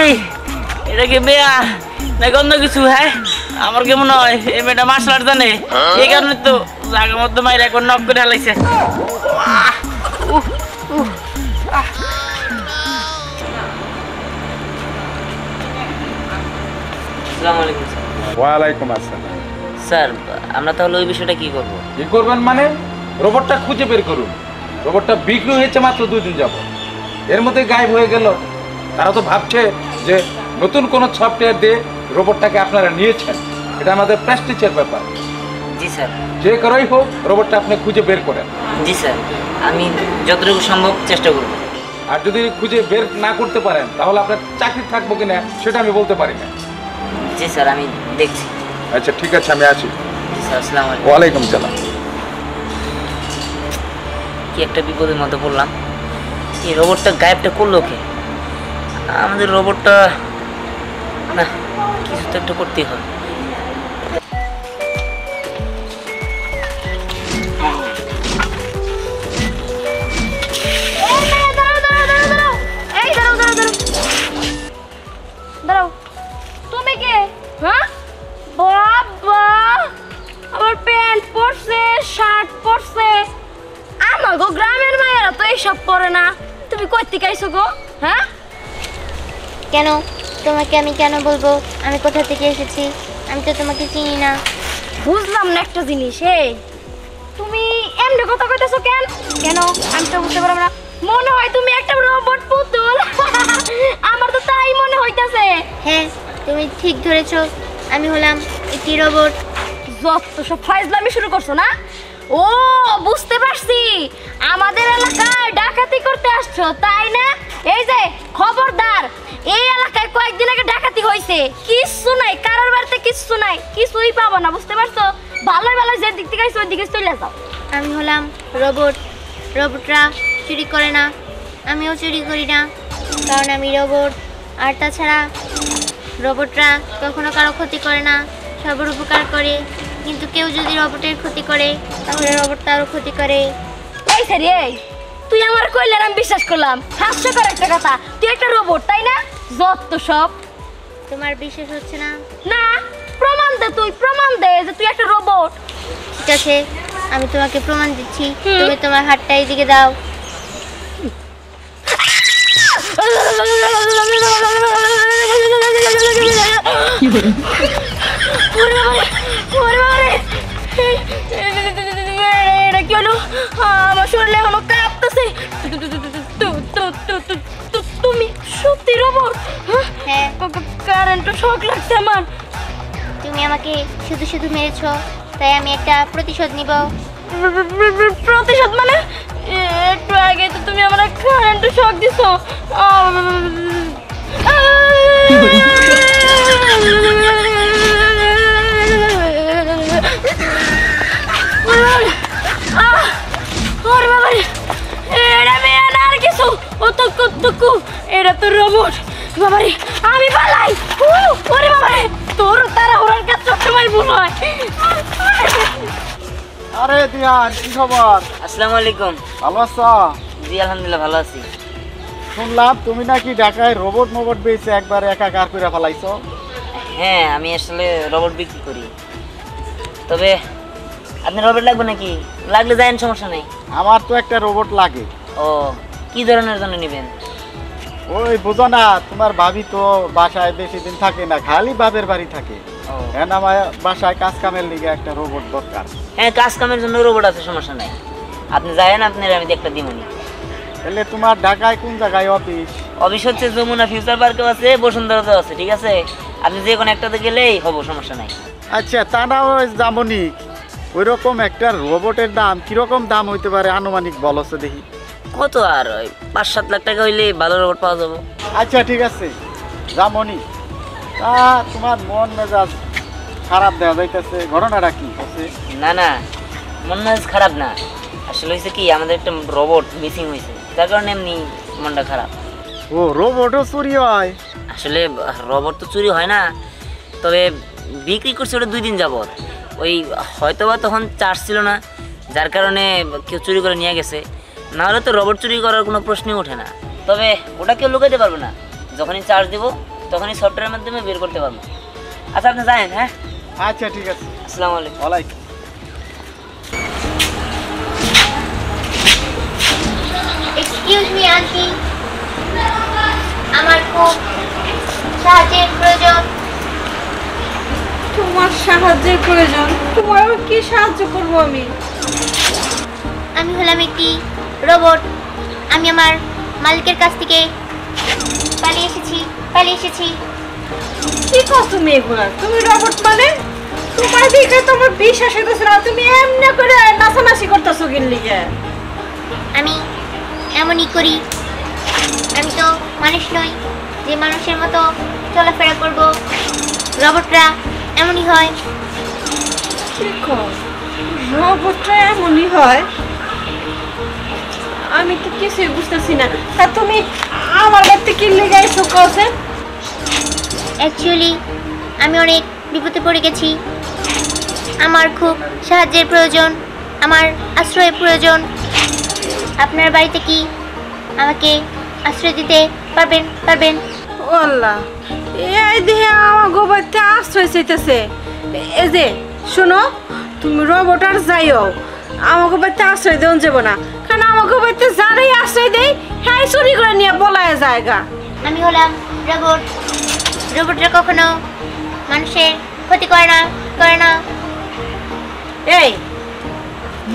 এই এটা কি মেয়া নাকি অন্য কিছু? হ্যাঁ, আমার কেমন হয় এই মেয়েটা মার্শাল আর্ট জানে, এই কারণে তো জায়গার মধ্যে মাইরে এখন নক করে হালাইছে। আসসালামু আলাইকুম স্যার। ওয়ালাইকুম আসসালাম। স্যার, আমরা তাহলে ওই বিষয়টা কি করব? কি করবেন মানে? রোবটটা খুঁজে বের করুন। রোবটটা বিক্রি হয়েছে মাত্র 2 দিন যাব, এর মধ্যে গায়েব হয়ে গেল। তারা তো ভাবছে যে নতুন কোনো সফটওয়্যার দিয়ে রোবটটাকে আপনারা নিয়েছেন। এটা আমাদের প্রেস্টিজের ব্যাপার। জি স্যার। যে করেই হোক রোবটটা আপনি খুঁজে বের করেন। জি স্যার, আমি যতটুকু সম্ভব চেষ্টা করব। আর যদি খুঁজে বের না করতে পারেন তাহলে আপনার চাকরি থাকবো কিনা সেটা আমি বলতে পারি না। জি স্যার, আমি দেখছি। আচ্ছা ঠিক আছে, আমি আছি। জি স্যার, আসসালামু আলাইকুম। ওয়ালাইকুম সালাম। কি একটা বিপদের মধ্যে পড়লাম। এই রোবটটা গায়েবটা করলো কে? আমাদের রোবটটা না, কিছু তো একটা করতেই হবে। দাঁড়াও, তুমি কে? হ্যাঁ, বাবা আমার প্যান্ট পরছে, শার্ট পরছে। আমার গো গ্রামের মায়েরা তো এইসব পরে না। তুমি কই থেকে আইছো গো? হ্যাঁ, কেন? তোমাকে আমি কেন বলবো আমি কোথা থেকে এসেছি? আমি তো তোমাকে চিনি না। বুঝলাম না একটা জিনিস। এই তুমি এমনি কথা কইতেছো কেন? আমি তো বুঝতে পারলাম না। মনে হয় তুমি একটা রোবট পুতুল। আমার তো তাই মনে হইতাছে। হ্যাঁ, তুমি ঠিক ধরেছো, আমি হলাম একটি রোবট। যত সব ফাইজলামি শুরু করছো না? ও বুঝতে পারছি, আমাদের এলাকায় ডাকাতি করতে আসছো তাই না? এই যে খবরদার, এই এলাকায় কয়েকদিন আগে ডাকাতি হয়েছে, কিচ্ছু নাই, কারোর বাড়িতে কিচ্ছু নাই, কিছুই পাবো না। বুঝতে পারছো? ভালোই ভালো যে দিক থেকে আইছো ওই দিকে চলে যাও। আমি হলাম রোবট। রোবটরা চুরি করে না, আমিও চুরি করি না, কারণ আমি রোবট। আর তাছাড়া রোবটরা কখনো কারো ক্ষতি করে না, সবার উপকার করে। কিন্তু কেউ যদি রোবটের ক্ষতি করে তাহলে রোবট তারও ক্ষতি করে। এই সারি, এই তুই আমার কইলে আমি বিশ্বাস করলাম। হাস্যকর একটা কথা, তুই একটা রোবট তাই না? যত সব তোমার বিশ্বাস হচ্ছে না? না, প্রমাণ দে, তুই প্রমাণ দে যে তুই একটা রোবট। ঠিক আছে, আমি তোমাকে প্রমাণ দিচ্ছি। তুমি তোমার হাতটা এইদিকে দাও। এটা কি হলো? আমার শরীরে এখনো কাঁপতেছে। তুমি সত্যি রোবট? হ্যাঁ। কারেন্ট শক লাগছে আমার। তুমি আমাকে শুধু শুধু মেরেছো, তাই আমি একটা প্রতিশোধ নিব। প্রতিশোধ মানে? একটু আগে তো তুমি আমার কারেন্ট শক দিছো। এটা তো রোবট বাবারে, আমি পালাই। ওরে বাবারে, তোর তারা ওরার কাজ সবসময় ভুল হয়। আরে দিয়ান, কি খবর? আসসালামু আলাইকুম। ভালো আছো? জি আলহামদুলিল্লাহ ভালো আছি। শুনলাম তুমি নাকি ঢাকায় রোবট মোবট বেচে একবার একাকার করে ফেলাইছো। হ্যাঁ, আমি আসলে রোবট বিক্রি করি। তবে আপনি রোবট লাগবে নাকি? লাগলে যায়েন, সমস্যা নেই। আমার তো একটা রোবট লাগে। ও, কি ধরনের জন্য নেবেন? ওই বুঝো না, তোমার ভাবি তো বাসায় বেশি দিন থাকে না, খালি বাপের বাড়ি থাকে। হ্যাঁ, আমার বাসায় কাজ কামের লিগে একটা রোবট দরকার। হ্যাঁ, কাজ কামের জন্য রোবট আছে, সমস্যা নাই। আপনি যায়েন, আপনার আমি একটা দিমনি। তাহলে তোমার ঢাকায় কোন জায়গায় অফিস? অফিস হচ্ছে যমুনা ফিউচার পার্কেও আছে, বসুন্ধরাতেও আছে। ঠিক আছে, আপনি যে কোনো একটাতে গেলেই হবো, সমস্যা নাই। আচ্ছা, তা না যেমনই ওই রকম একটা রোবটের দাম কিরকম দাম হইতে পারে আনুমানিক বলছে দেখি। কত আর 5-7 লাখ টাকা হইলে ভালো রোবট পাওয়া যাবে। আচ্ছা ঠিক আছে যেমনই। তা তোমার মন মেজাজ খারাপ দেওয়া যাইতেছে, ঘটনাটা কি আছে? না না, মন মেজাজ খারাপ না। আসলে হয়েছে কি, আমাদের একটা রোবট মিসিং হয়েছে, যার কারণে এমনি মনটা খারাপ। ও, রোবটও চুরি হয়? আসলে রোবট তো চুরি হয় না, তবে বিক্রি করছে ওটা 2 দিন যাবত। ওই হয়তোবা তখন চার্জ ছিল না, যার কারণে কেউ চুরি করে নিয়ে গেছে। নাহলে তো রোবট চুরি করার কোনো প্রশ্নই ওঠে না। তবে ওটা কেউ লুকাইতে পারবে না, যখনই চার্জ দিব তখনই সফটওয়্যারের মাধ্যমে বের করতে পারবো। আচ্ছা, আপনি জানেন? হ্যাঁ, আচ্ছা ঠিক আছে। আসসালামু আলাইকুম। ওয়ালাইকুম। এক্সকিউজ মি আন্টি, আমার খুব সাহায্যের প্রয়োজন। তোমার সাহায্যের প্রয়োজন? তোমার কি সাহায্য করব আমি? আমি হলাম একটি রোবট। আমি আমার মালিকের কাছ থেকে পালিয়ে এসেছি। কি কর তুমি এগুলা? তুমি রোবট মানে? তোমার দেখে তো আমার বিশ্বাস হইতেছে না, তুমি এমনি করে নাচানাচি করতেছো কি লিগে? আমি এমনই করি। আমি তো মানুষ নই যে মানুষের মতো চলাফেরা করব। রোবটরা এমনই হয়। কি কর? রোবটটা এমনই হয়? আমি তো কিছুই বুঝতেছি না। তা তুমি আমার বাড়িতে কি লিগে আইছো কছে? অ্যাকচুয়ালি আমি অনেক বিপদে পড়ে গেছি। আমার খুব সাহায্যের প্রয়োজন, আমার আশ্রয়ের প্রয়োজন। আপনার বাড়িতে কি আমাকে আশ্রয় দিতে পারবেন? ও আল্লাহ, এই দেহে আমার গোবাইতে আশ্রয় চাইতেছে। এই যে শোনো, তুমি রোবট আর যাইও, আমাকে বাড়িতে আশ্রয় দেওয়া যাবো না, কারণ আমাকে বাড়িতে যারাই আশ্রয় দেয় হ্যাঁ চুরি করে নিয়ে বলায় জায়গা। আমি হলাম রোবট। রোবটরা কখনো মানুষের ক্ষতি করে না। এই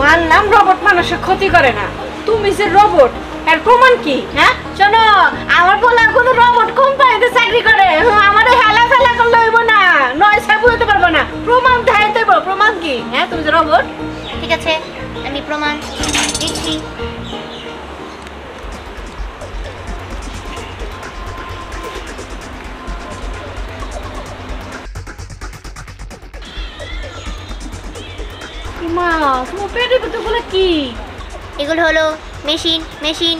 মানলাম রোবট মানুষের ক্ষতি করে না, তুমি যে রোবট এর প্রমাণ কি? হ্যাঁ শোনো, আমার বলা কোনো রোবট কোম্পানিতে চাকরি করে, আমাদের হেলা ফেলা করলে হইব না, নয় সে বুঝতে পারবো না। প্রমাণ দেখাইতে হবে। প্রমাণ কি? হ্যাঁ, তুমি যে রোবট। ঠিক আছে, আমি প্রমাণ দিচ্ছি। মা, তোমার পেটের ভিতরগুলো কি? এগুলো হলো মেশিন।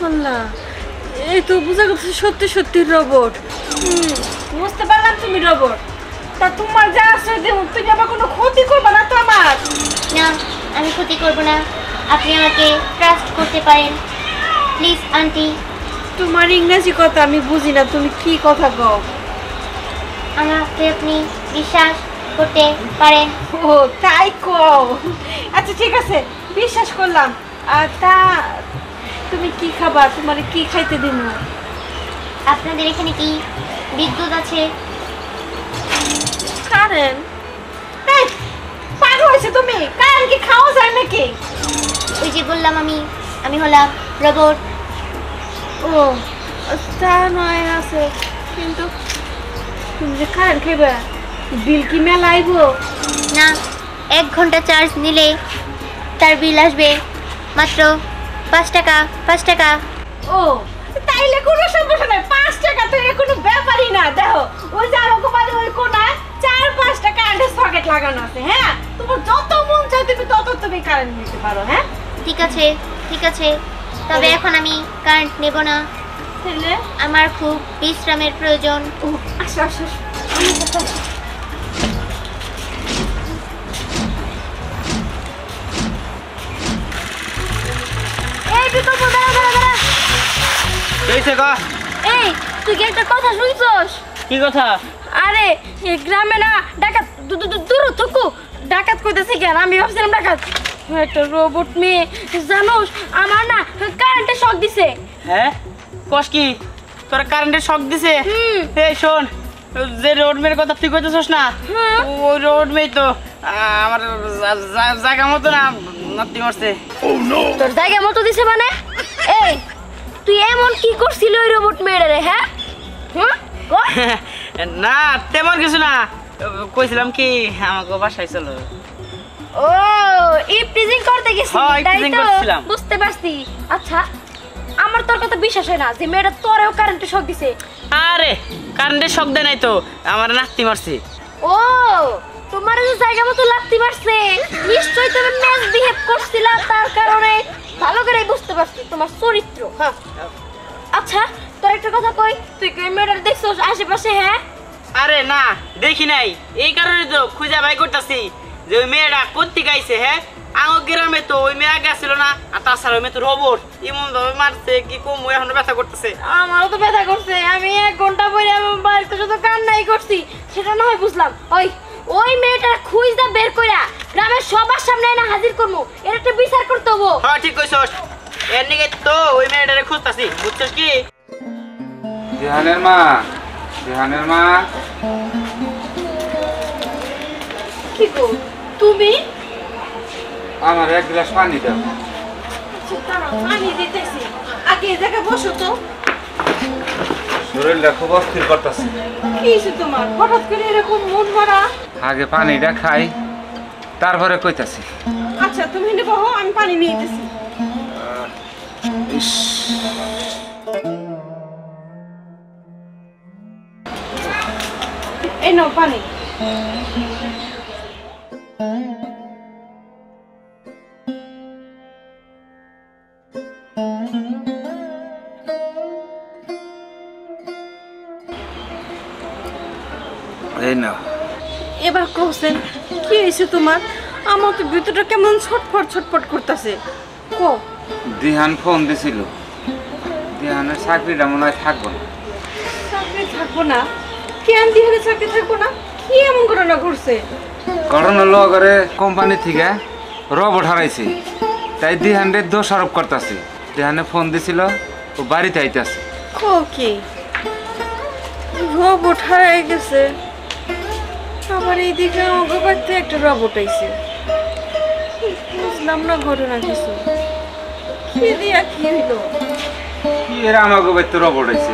আল্লাহ, এই তো বুঝা গেছে সত্যি রোবট। বুঝতে পারলাম তুমি রোবট। তা তোমার যা আশ্রয় দেব, তুমি আবার কোনো ক্ষতি করবে না তো আমার? না, আমি ক্ষতি করব না। আপনি আমাকে ট্রাস্ট করতে পারেন, প্লিজ আন্টি। তোমার ইংরেজি কথা আমি বুঝি না, তুমি কি কথা কও? আমাকে আপনি বিশ্বাস করতে পারেন। ও তাই কও। আচ্ছা ঠিক আছে, বিশ্বাস করলাম। তা তুমি কি খাবা? তোমার কি খাইতে দিন? আপনাদের এখানে কি বিদ্যুৎ আছে? কারেন্ট? এই পাগল হয়েছে তুমি? কারেন্ট কি খাওয়া যায় নাকি? ওই যে বললাম আমি হলাম রোবট। ও তা নয় আছে, কিন্তু তুমি যে কারেন্ট খাইবা, বিল কি মেলা আইব? না, 1 ঘন্টা চার্জ নিলে তার বিল আসবে মাত্র 5 টাকা। 5 টাকা। ও তাইলে কোনো সমস্যা নাই, 5 টাকা তো এর কোনো ব্যাপারই না। দেখো ওই যে আমাকে বাড়ি ওই কোনায় 4-5 টাকা কারেন্টের সকেট লাগানো আছে। হ্যাঁ, তোমার যত মন চায় তুমি কারেন্ট নিতে পারো। হ্যাঁ ঠিক আছে, ঠিক আছে, তবে এখন আমি কারেন্ট নেব না। তাহলে আমার খুব বিশ্রামের প্রয়োজন। ও আসো আসো আসো। এই বিকল্প দাঁড়া দাঁড়া দাঁড়া। কইছে গো? এই তুই কি একটা কথা শুনছস? কি কথা? আরে এই গ্রামে না ডাকাত দূর থুকু ডাকাত কইতেছে কেন? আমি ভাবছিলাম ডাকাত একটা রোবট মেয়ে, জানোস আমার না কারেন্টে শক দিছে। হ্যাঁ কস কি? তোর কারেন্টের শক দিছে? এই শোন, যে রোড মেয়ের কথা তুই কইতেছস না, ওই রোড মেয়ে তো আমার জায়গা মতো না নাতি মারছে। তোর জায়গা মতো দিছে মানে? এই তুই এমন কি করছিলি ওই রোবট মেয়েটারে? হ্যাঁ না তেমন কিছু না, কইছিলাম কি আমাকে বাসায় চলো। ও ইপটিজিং করতে গেছিস? হ্যাঁ, তাই ইপটিজিং তো করছিলাম। বুঝতে পারছি। আচ্ছা আমার তোর কথা বিশ্বাস হয় না যে মেয়েটা তোরেও কারেন্টে শক দিছে? আরে কারেন্টের শক দেয় নাই তো, আমার নাতি মারছে। ও তোমার যে জায়গা মতো লাগতে পারছে, নিশ্চয়ই তুমি ম্যাচ বিহেভ করছিলা, তার কারণে ভালো করে বুঝতে পারছি তোমার চরিত্র। হ্যাঁ আচ্ছা তোর একটা কথা কই, তুই কি মেয়েটার দেখছস আশেপাশে? হ্যাঁ আরে না দেখি নাই, এই কারণে তো খুঁজা বাই করতেছি যে ওই মেয়েটা কোথেকে গাইছে। হ্যাঁ আমার গ্রামে তো ওই মেয়ে আগে আসছিল না, আর তাছাড়া ওই মেয়ে তো রোবট, এমন ভাবে মারছে কি কম, এখন ব্যথা করতেছে। আমারও তো ব্যথা করছে। আমি 1 ঘন্টা পরে আমার বাড়িতে শুধু কান্নাই করছি, সেটা না হয় বুঝলাম। ওই মেয়েটার খুঁজা বের কইরা গ্রামের সবার সামনে এনে হাজির করবো, এর একটা বিচার করতে হবো। হ্যাঁ ঠিক কইছস, এর নিকে তো ওই মেয়েটারে খুঁজতাছি, বুঝছস কি? রেহানের মা, রেহানের মা। কি গো তুমি? আমার 1 গ্লাস পানি দাও। পানি দিতেছি, আগে এই জায়গায় বসো তো। শরীরটা খুব অস্থির করতেছে। কি হয়েছে তোমার? হঠাৎ করে এরকম মন ভরা? আগে পানিটা খাই, তারপরে কইতাছি। আচ্ছা তুমি এনে বসো, আমি পানি নিয়ে দিতেছি। এই নাও পানি। এই নাও। এবার কোসেন কি হয়েছে তোমার? আমার তো ভিতরটা কেমন ছটফট করতেছে। কো দিহান ফোন দিছিল, দিহানের চাকরিটা মনে হয় থাকবো না। চাকরি থাকবো না? কেন দিহানের চাকরি থাকবো না? কি এমন ঘটনা ঘটছে? ঘটনা লগরে কোম্পানি থেকে রবট হারাইছে, তাই দিহানের দোষ আরোপ করতেছে। দিহানে ফোন দিছিল, ও বাড়িতে আইতাছে। কো কি রবট হারাই গেছে? আবার এইদিকে আমাকে বাড়িতে একটা রবট আইছে। বুঝলাম না ঘটনা কিছু। কি দিয়া কি হইলো? কি এর আমাকে বাড়িতে রবট আইছে?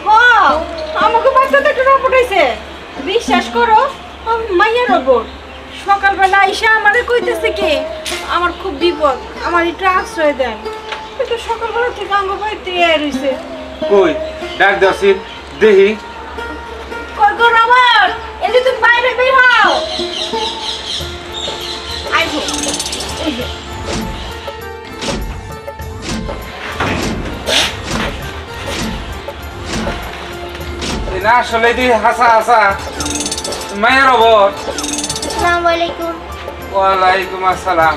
হ্যাঁ আমাকে বাড়িতে একটা রবট আইছে। বিশ্বাস করো মাইয়া রবট সকালবেলা আইসা আমারে কইতেছে কি আমার খুব বিপদ, আমার একটু আশ্রয় দেন। কিন্তু সকালবেলা থেকে আমার বাড়িতে রইছে। কই ডাক দাসি দেহি। কই গো রবট, এই যে তুমি বাইরে বের হও। আইবো এই যে না আসলে দি হাসা হাসা মায়া রবট। আসসালামু আলাইকুম। ওয়ালাইকুম আসসালাম।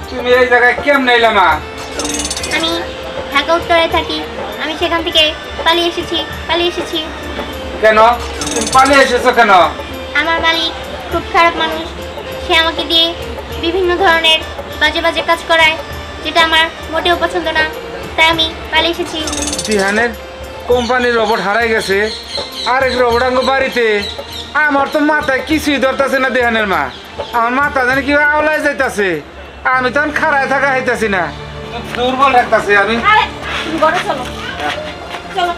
তুমি এই জায়গায় কেমনে এলে মা? আমি ঢাকা উত্তরে থাকি, আমি সেখান থেকে পালিয়ে এসেছি। কেন তুমি পালিয়ে এসেছো কেন? আমার মালিক খুব খারাপ মানুষ, সে আমাকে দিয়ে বিভিন্ন ধরনের বাজে বাজে কাজ করায়, যেটা আমার মোটেও পছন্দ না, তাই আমি পালিয়ে এসেছি। দিহানের কোম্পানির রোবট হারাই গেছে, আরেক রোবট আঙ্গ বাড়িতে। আমার তো মাথায় কিছুই ধরতেছে না দিহানের মা, আমার মাথা জানি কি আওলায় যাইতাছে। আমি তখন খাড়ায় থাকা হইতাছি না, দুর্বল লাগতাছে আমি। আরে তুমি ঘরে চলো, চলো।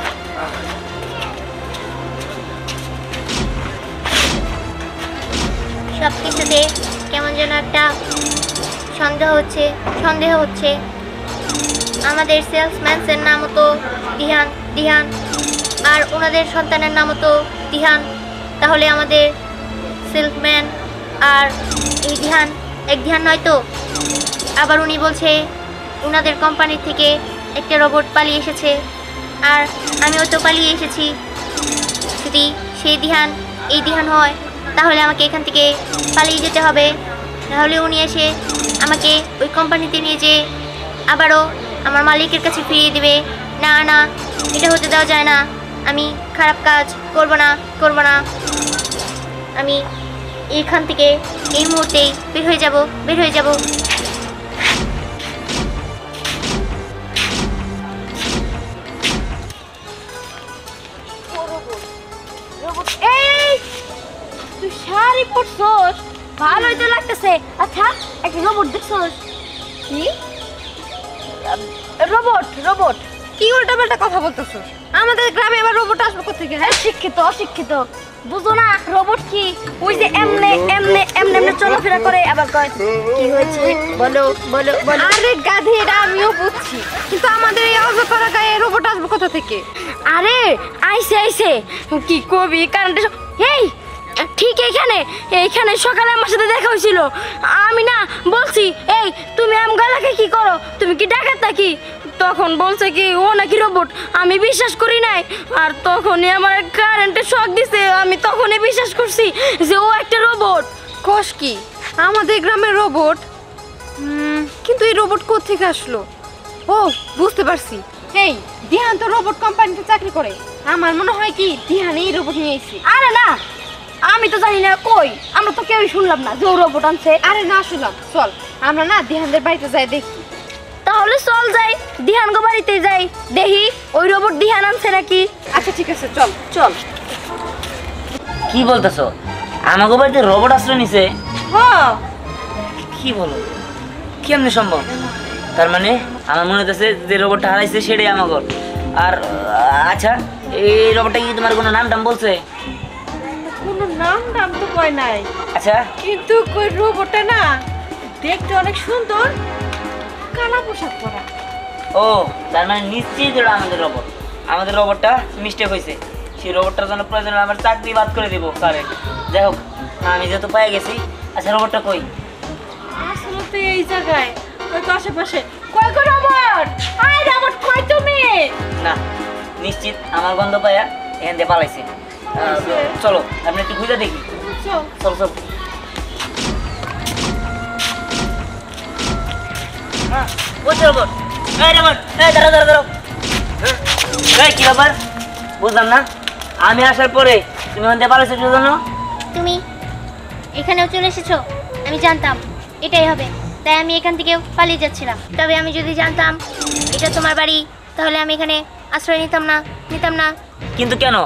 সব কিছুতে কেমন যেন একটা সন্দেহ হচ্ছে। আমাদের সেলসম্যানের নামও তো দিহান, আর ওনাদের সন্তানের নামও তো দিহান। তাহলে আমাদের সেলসম্যান আর এই দিহান এক দিহান নয় তো? আবার উনি বলছে ওনাদের কোম্পানি থেকে একটা রোবট পালিয়ে এসেছে, আর আমিও তো পালিয়ে এসেছি। যদি সেই দিহান এই দিহান হয়, তাহলে আমাকে এখান থেকে পালিয়ে যেতে হবে। তাহলে উনি এসে আমাকে ওই কোম্পানিতে নিয়ে যেয়ে আবারও আমার মালিকের কাছে ফিরিয়ে দেবে। না না, এটা হতে দেওয়া যায় না। আমি খারাপ কাজ করব না। আমি এখান থেকে এই মুহূর্তেই বের হয়ে যাব। এই তুই শাড়ি পরছস, ভালোই তো লাগতেছে। আচ্ছা একটা রোবট দেখছস? কি রোবট? কি উল্টাপাল্টা কথা বলতেছস? আমাদের গ্রামে এবার রোবট আসবে কোথা থেকে? হ্যাঁ, শিক্ষিত অশিক্ষিত বুঝো না রোবট কি? ওই যে এমনে চলাফেরা করে, আবার কয় কি হয়েছে বলো। আরে গাধি, এটা আমিও বুঝছি, কিন্তু আমাদের এই অজপাড়া গায়ে রোবট আসবে কোথা থেকে? আরে আইছে কি কবি কারেন্ট। এই ঠিক এইখানে সকালে আমার সাথে দেখা হয়েছিল। আমি না বলছি, এই তুমি আমগালাকে কি করো, তুমি কি ডাকাত নাকি? তখন বলছে কি ও নাকি রোবট। আমি বিশ্বাস করি নাই, আর তখনই আমার কারেন্টে শক দিছে। আমি তখনই বিশ্বাস করছি যে ও একটা রোবট। কস কি আমাদের গ্রামের রোবট? কিন্তু এই রোবট কোথা থেকে আসলো? ও বুঝতে পারছি, এই দিহান তো রোবট কোম্পানিতে চাকরি করে। আমার মনে হয় কি দিহান এই রোবট নিয়ে এসেছে। আরে না, আমি তো জানি না, কই আমরা তো কেউই শুনলাম না যে ও রোবট আনছে। আরে না শুনলাম, চল আমরা না দিহানদের বাড়িতে যাই দেখি। তাহলে চল যাই, দিহান গো বাড়িতে যাই, দেখি ওই রোবট দিহান আনছে নাকি। আচ্ছা ঠিক আছে, চল। কি বলতেছো? আমাকে বাড়িতে রোবট আশ্রয় নিছে? হ্যাঁ। কি বলো, কেমনে সম্ভব? তার মানে আমার মনে হচ্ছে যে রোবটটা হারাইছে সেটাই আমাকে। আর আচ্ছা, এই রোবটটা কি তোমার কোনো নাম বলছে? কোনো নাম তো কয় নাই। আচ্ছা, কিন্তু কই রোবটটা না দেখতে অনেক সুন্দর, কালা পোশাক পরা। ও তার মানে নিশ্চিত এটা আমাদের রোবটটা মিস্টেক হয়েছে। সেই রোবটটার জন্য প্রয়োজন আমার চাকরি বাদ করে দিব স্যারে। যাই হোক, আমি যেহেতু পেয়ে গেছি। আচ্ছা, রোবটটা কই? আসলে তো এই জায়গায়, ওই তো আশেপাশে। কই গো রোবট? আয় রোবট, কই তুমি? না, নিশ্চিত আমার গন্ধ পায়া এখান দিয়ে পালাইছে। চলো আপনি একটু খুঁজে দেখি। চল। কি ব্যাপার বুঝলাম না। আমি আসার পরে তুমি ওখান দিয়ে পালাইছো কেন? তুমি এখানেও চলে এসেছো, আমি জানতাম এটাই হবে, তাই আমি এখান থেকে পালিয়ে যাচ্ছিলাম। তবে আমি যদি জানতাম এটা তোমার বাড়ি, তাহলে আমি এখানে আশ্রয় নিতাম না। কিন্তু কেন?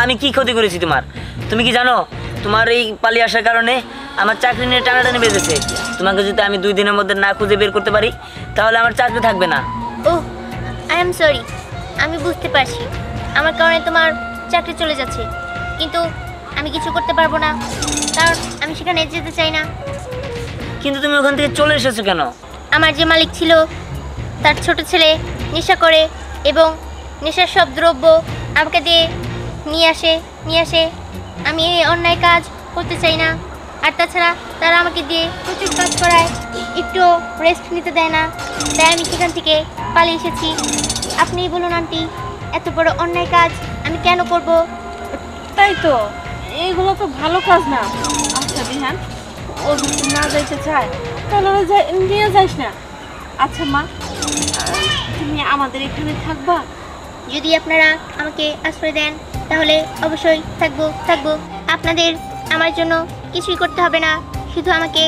আমি কি ক্ষতি করেছি তোমার? তুমি কি জানো তোমার এই পালিয়ে আসার কারণে আমার চাকরি নিয়ে টানাটানি বেঁধেছে। তোমাকে যদি আমি 2 দিনের মধ্যে না খুঁজে বের করতে পারি, তাহলে আমার চাকরি থাকবে না। ওহ, আই এম সরি, আমি বুঝতে পারছি আমার কারণে তোমার চাকরি চলে যাচ্ছে, কিন্তু আমি কিছু করতে পারবো না, কারণ আমি সেখানে যেতে চাই না। কিন্তু তুমি ওখান থেকে চলে এসেছো কেন? আমার যে মালিক ছিল, তার ছোট ছেলে নেশা করে এবং নেশার সব দ্রব্য আমাকে দিয়ে নিয়ে আসে। আমি এই অন্যায় কাজ করতে চাই না, আর তাছাড়া তারা আমাকে দিয়ে প্রচুর কাজ করায়, একটু রেস্ট নিতে দেয় না, তাই আমি সেখান থেকে পালিয়ে এসেছি। আপনিই বলুন আন্টি, এত বড় অন্যায় কাজ আমি কেন করব? তাই তো, এইগুলো তো ভালো কাজ না। আচ্ছা দিহান, ও যদি না যাইতে চায় তাহলে নিয়ে যাইস না। আচ্ছা মা, তুমি আমাদের এখানে থাকবা? যদি আপনারা আমাকে আশ্রয় দেন তাহলে অবশ্যই থাকবো। আপনাদের আমার জন্য কিছুই করতে হবে না, শুধু আমাকে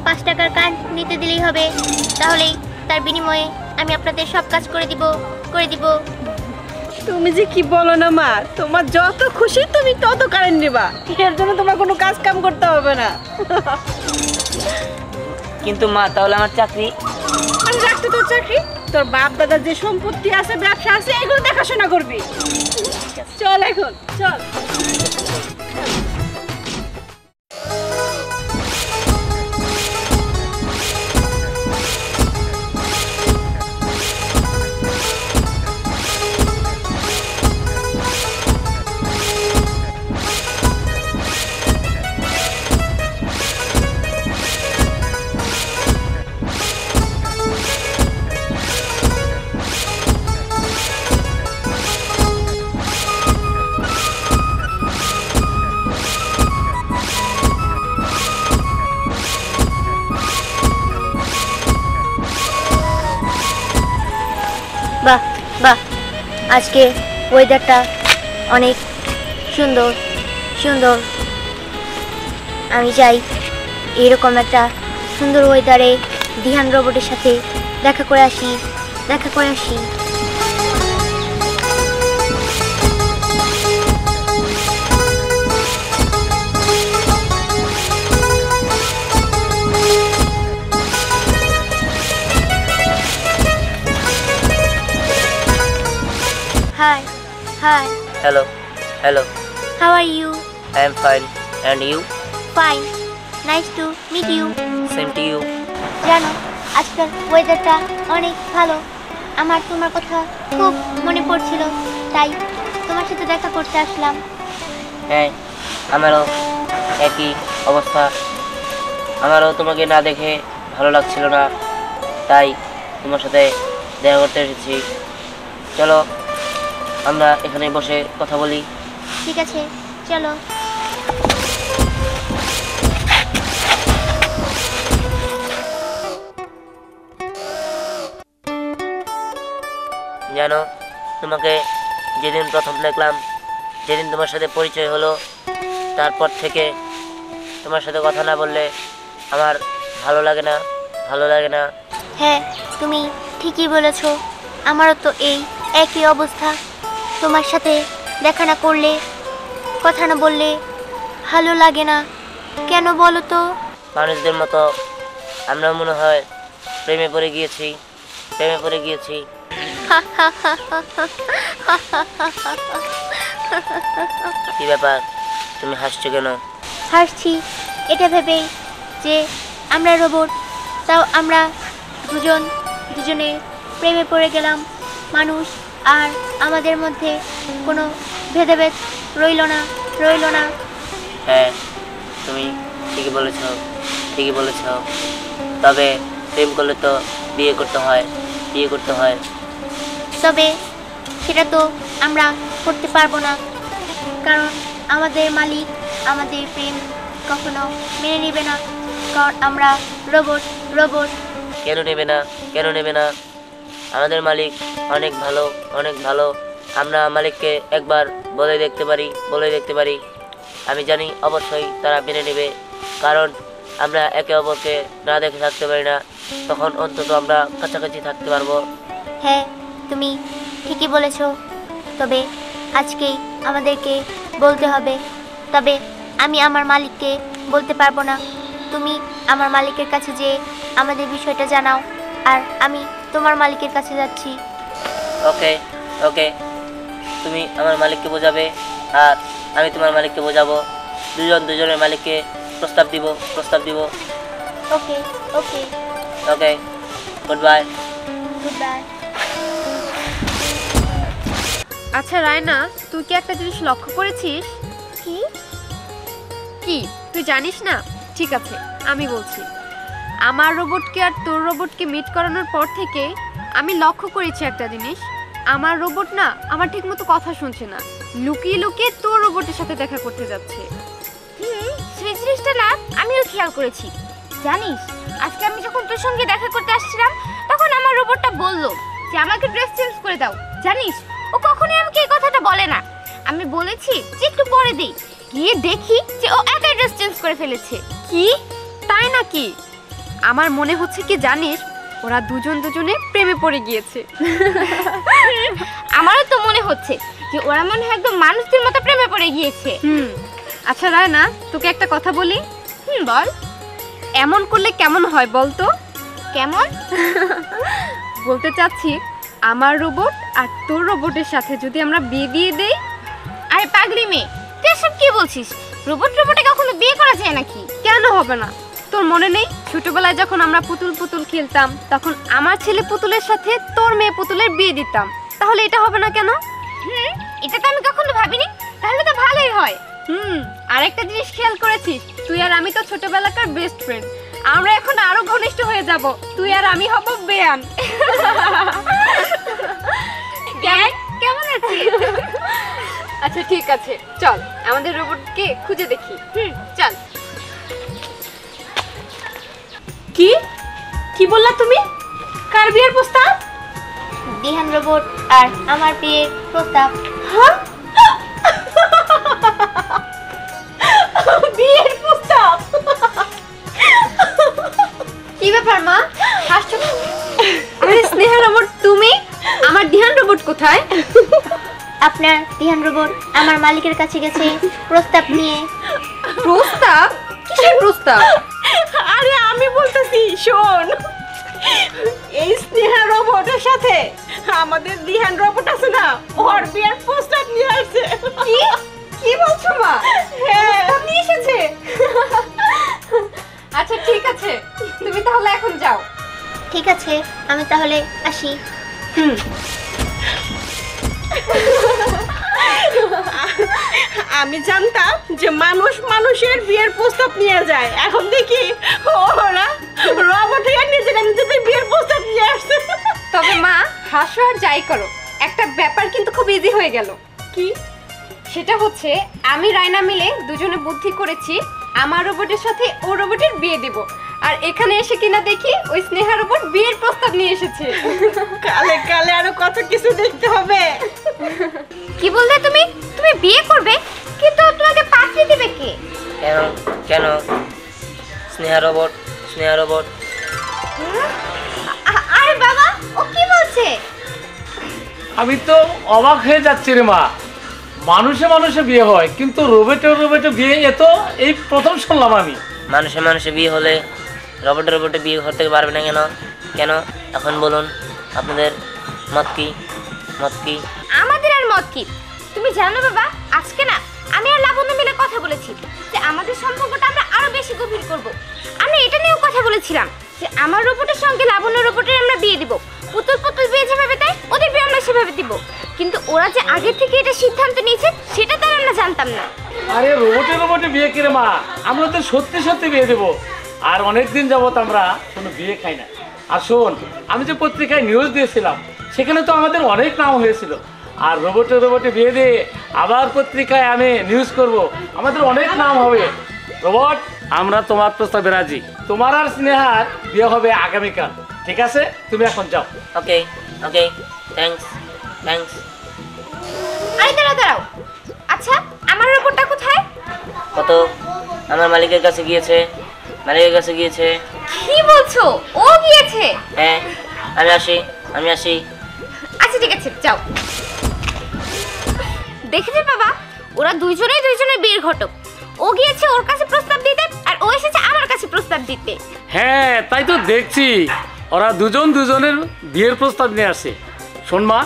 5 টাকার কার্ড নিতে দিলেই হবে। তাহলেই তার বিনিময়ে আমি আপনাদের সব কাজ করে দিব। তুমি যে কি বলো না মা, তোমার যত খুশি তুমি তত কারেন্ট নেবা, এর জন্য তোমার কোনো কাজ কাম করতে হবে না। কিন্তু মা তাহলে আমার চাকরি? আর রাখতে তোর চাকরি, তোর বাপ দাদার যে সম্পত্তি আছে, ব্যবসা আছে, এগুলো দেখাশোনা করবি। চল এখন চল। বাহ, আজকে ওয়েদারটা অনেক সুন্দর। আমি চাই এরকম একটা সুন্দর ওয়েদারে দিহান রোবটের সাথে দেখা করে আসি। Hi. Hello. How are you? I am fine. And you? Fine. Nice to meet you. Same to you. জানো, আজকাল ওয়েদারটা অনেক ভালো। আমার তোমার কথা খুব মনে পড়ছিল, তাই তোমার সাথে দেখা করতে আসলাম। হ্যাঁ, আমারও একই অবস্থা। আমারও তোমাকে না দেখে ভালো লাগছিল না, তাই তোমার সাথে দেখা করতে এসেছি। চলো আমরা এখানে বসে কথা বলি। ঠিক আছে, চলো। জানো, তোমাকে যেদিন প্রথম দেখলাম, যেদিন তোমার সাথে পরিচয় হলো, তারপর থেকে তোমার সাথে কথা না বললে আমার ভালো লাগে না। হ্যাঁ, তুমি ঠিকই বলেছো। আমারও তো এই একই অবস্থা। তোমার সাথে দেখা না করলে, কথা না বললে ভালো লাগে না। কেন বলো তো? মানুষদের মতো আমরা মনে হয় প্রেমে পড়ে গিয়েছি। কি ব্যাপার, তুমি হাসছো কেন? হাসছি এটা ভেবে যে আমরা রোবট, তাও আমরা দুজনে প্রেমে পড়ে গেলাম। মানুষ আর আমাদের মধ্যে কোনো ভেদাভেদ রইল না। হ্যাঁ, তুমি ঠিকই বলেছ। তবে প্রেম করলে তো বিয়ে করতে হয়। তবে সেটা তো আমরা করতে পারবো না, কারণ আমাদের মালিক আমাদের প্রেম কখনো মেনে নেবে না, কারণ আমরা রোবট। কেন নেবে না? আমাদের মালিক অনেক ভালো। আমরা মালিককে একবার বলে দেখতে পারি। আমি জানি অবশ্যই তারা মেনে নেবে, কারণ আমরা একে অপরকে না দেখে থাকতে পারি না। তখন অন্তত আমরা কাছাকাছি থাকতে পারবো। হ্যাঁ, তুমি ঠিকই বলেছো। তবে আজকেই আমাদেরকে বলতে হবে। তবে আমি আমার মালিককে বলতে পারবো না। তুমি আমার মালিকের কাছে যেয়ে আমাদের বিষয়টা জানাও, আর আমি তোমার মালিকের কাছে যাচ্ছি। ওকে, তুমি আমার মালিককে বোঝাবে আর আমি তোমার মালিককে বোঝাবো। দুজনের মালিককে প্রস্তাব দিব। ওকে, গুড বাই। আচ্ছা রায়না, তুই কি একটা জিনিস লক্ষ্য করেছিস? কি তুই জানিস না? ঠিক আছে, আমি বলছি। আমার রোবটকে আর তোর রোবটকে মিট করানোর পর থেকে আমি লক্ষ্য করেছি একটা জিনিস। আমার রোবট না আমার ঠিকমতো কথা শুনছে না, লুকিয়ে তোর রোবটের সাথে দেখা করতে যাচ্ছে। সেই জিনিসটা না আমিও খেয়াল করেছি। জানিস, আজকে আমি যখন তোর সঙ্গে দেখা করতে আসছিলাম, তখন আমার রোবটটা বলল যে আমাকে ড্রেস চেঞ্জ করে দাও। জানিস, ও কখনোই আমাকে এই কথাটা বলে না। আমি বলেছি যে একটু পরে দেই, গিয়ে দেখি যে ও একাই ড্রেস চেঞ্জ করে ফেলেছে। কি তাই নাকি? আমার মনে হচ্ছে কি জানিস, ওরা দুজনে প্রেমে পড়ে গিয়েছে। আমারও তো মনে হচ্ছে যে ওরা মনে হয় একদম মানুষদের মতো প্রেমে পড়ে গিয়েছে। আচ্ছা রায়না, তোকে একটা কথা বলি। বল। এমন করলে কেমন হয় বলতো? কেমন? বলতে চাচ্ছি, আমার রোবট আর তোর রোবটের সাথে যদি আমরা বিয়ে দিয়ে দেই। আরে পাগলি মেয়ে, তুই এসব কি বলছিস? রোবটে কখনো বিয়ে করা যায় নাকি? কেন হবে না? তোর মনে নেই ছোটবেলায় যখন আমরা পুতুল খেলতাম, তখন আমার ছেলে পুতুলের সাথে তোর মেয়ে পুতুলের বিয়ে দিতাম, তাহলে এটা হবে না কেন? এটা তো আমি কখনো ভাবিনি, তাহলে তো ভালোই হয়। আর একটা জিনিস খেয়াল করেছিস, তুই আর আমি তো ছোটবেলাকার বেস্ট ফ্রেন্ড, আমরা এখন আরো ঘনিষ্ঠ হয়ে যাব, তুই আর আমি হব বেয়ান। কেমন আছিস? আচ্ছা ঠিক আছে, চল আমাদের রোবটকে খুঁজে দেখি। চল। কি বললা তুমি? কার বিয়ের প্রস্তাব? দিহান রোবট আর আমার বিয়ের প্রস্তাব। বিয়ের প্রস্তাব? কি ব্যাপার মা, হাসছো? আরে স্নেহা রোবট, তুমি? আমার দিহান রোবট কোথায়? আপনার দিহান রোবট আমার মালিকের কাছে গেছে প্রস্তাব নিয়ে। প্রস্তাব? কিসের প্রস্তাব? আরে আমি বলতেছি, শোন, এই স্নেহা রোবটের সাথে আমাদের দিহান রোবট আছে না, ওর বিয়ের প্রস্তাব নিয়ে আসছে। কি বলছো মা? হ্যাঁ, নিয়ে এসেছে। আচ্ছা ঠিক আছে, তুমি তাহলে এখন যাও। ঠিক আছে, আমি তাহলে আসি। আমি জানতাম যে মানুষের বিয়ের প্রস্তাব নিয়ে যায়, এখন দেখি ওরা রোবটে নিজেদের বিয়ের প্রস্তাব নিয়ে আসছে। তবে মা, হাসো আর যাই করো, একটা ব্যাপার কিন্তু খুব ইজি হয়ে গেল। কি? সেটা হচ্ছে আমি রায়না মিলে দুজনে বুদ্ধি করেছি আমার রোবটের সাথে ও রোবটের বিয়ে দেব, আর এখানে এসে কিনা দেখি ওই স্নেহা রোবট বিয়ের প্রস্তাব নিয়ে এসেছে। কালে আরো কত কিছু দেখতে হবে। কি বললে তুমি? তুমি বিয়ে করবে, কিন্তু তোমাকে পাত্রী দিবে কে? কেন? স্নেহা রোবট। আরে বাবা, ও কি বলছে? আমি তো অবাক হয়ে যাচ্ছি রে মা, মানুষে বিয়ে হয় কিন্তু রোবটে বিয়ে, এ তো এই প্রথম শুনলাম আমি। মানুষে বিয়ে হলে রোবটে বিয়ে করতে পারবে না কেন? এখন বলুন, আপনাদের মত কি? আমাদের আর মত কি? তুমি জানো বাবা, আজকে না আমি আর লাবণ্য মিলে কথা বলেছি যে আমাদের সম্পর্কটা আমরা আরো বেশি গভীর করব। আমরা এটা নিয়েও কথা বলেছিলাম যে আমার রোবটের সঙ্গে লাবণ্য রোবটের আমরা বিয়ে দিব, পুতুল বিয়ে যেভাবে দেয় ওদের বিয়ে আমরা সেভাবে দিব। কিন্তু ওরা যে আগে থেকে এটা সিদ্ধান্ত নিয়েছে সেটা তো আমরা জানতাম না। আরে রোবটে বিয়ে করে মা, আমরা তো সত্যি বিয়ে দেবো। আর অনেকদিন যাবত আমরা কোনো বিয়ে খাই না। আর শোন, আমি যে পত্রিকায় নিউজ দিয়েছিলাম সেখানে তো আমাদের অনেক নাম হয়েছিল, আর রোবটে বিয়ে দিয়ে আবার পত্রিকায় আমি নিউজ করব, আমাদের অনেক নাম হবে। রোবট, আমরা তোমার প্রস্তাবে রাজি, তোমার আর স্নেহার বিয়ে হবে আগামীকাল। ঠিক আছে, তুমি এখন যাও। ওকে, থ্যাঙ্কস। আরে দাঁড়াও, আচ্ছা আমার রোবটটা কোথায়? কত? আমার মালিকের কাছে গিয়েছে। কি বলছো? ও গিয়েছে? হ্যাঁ, আমি আসি। আচ্ছা ঠিক আছে, যাও। দেখেছি বাবা, ওরা দুইজনের বিয়ের ঘটক। ও গিয়েছে ওর কাছে প্রস্তাব দিতে, আর ও এসেছে আমার কাছে প্রস্তাব দিতে। হ্যাঁ, তাই তো দেখছি, ওরা দুজনের বিয়ের প্রস্তাব নিয়ে আসে। শোন মা,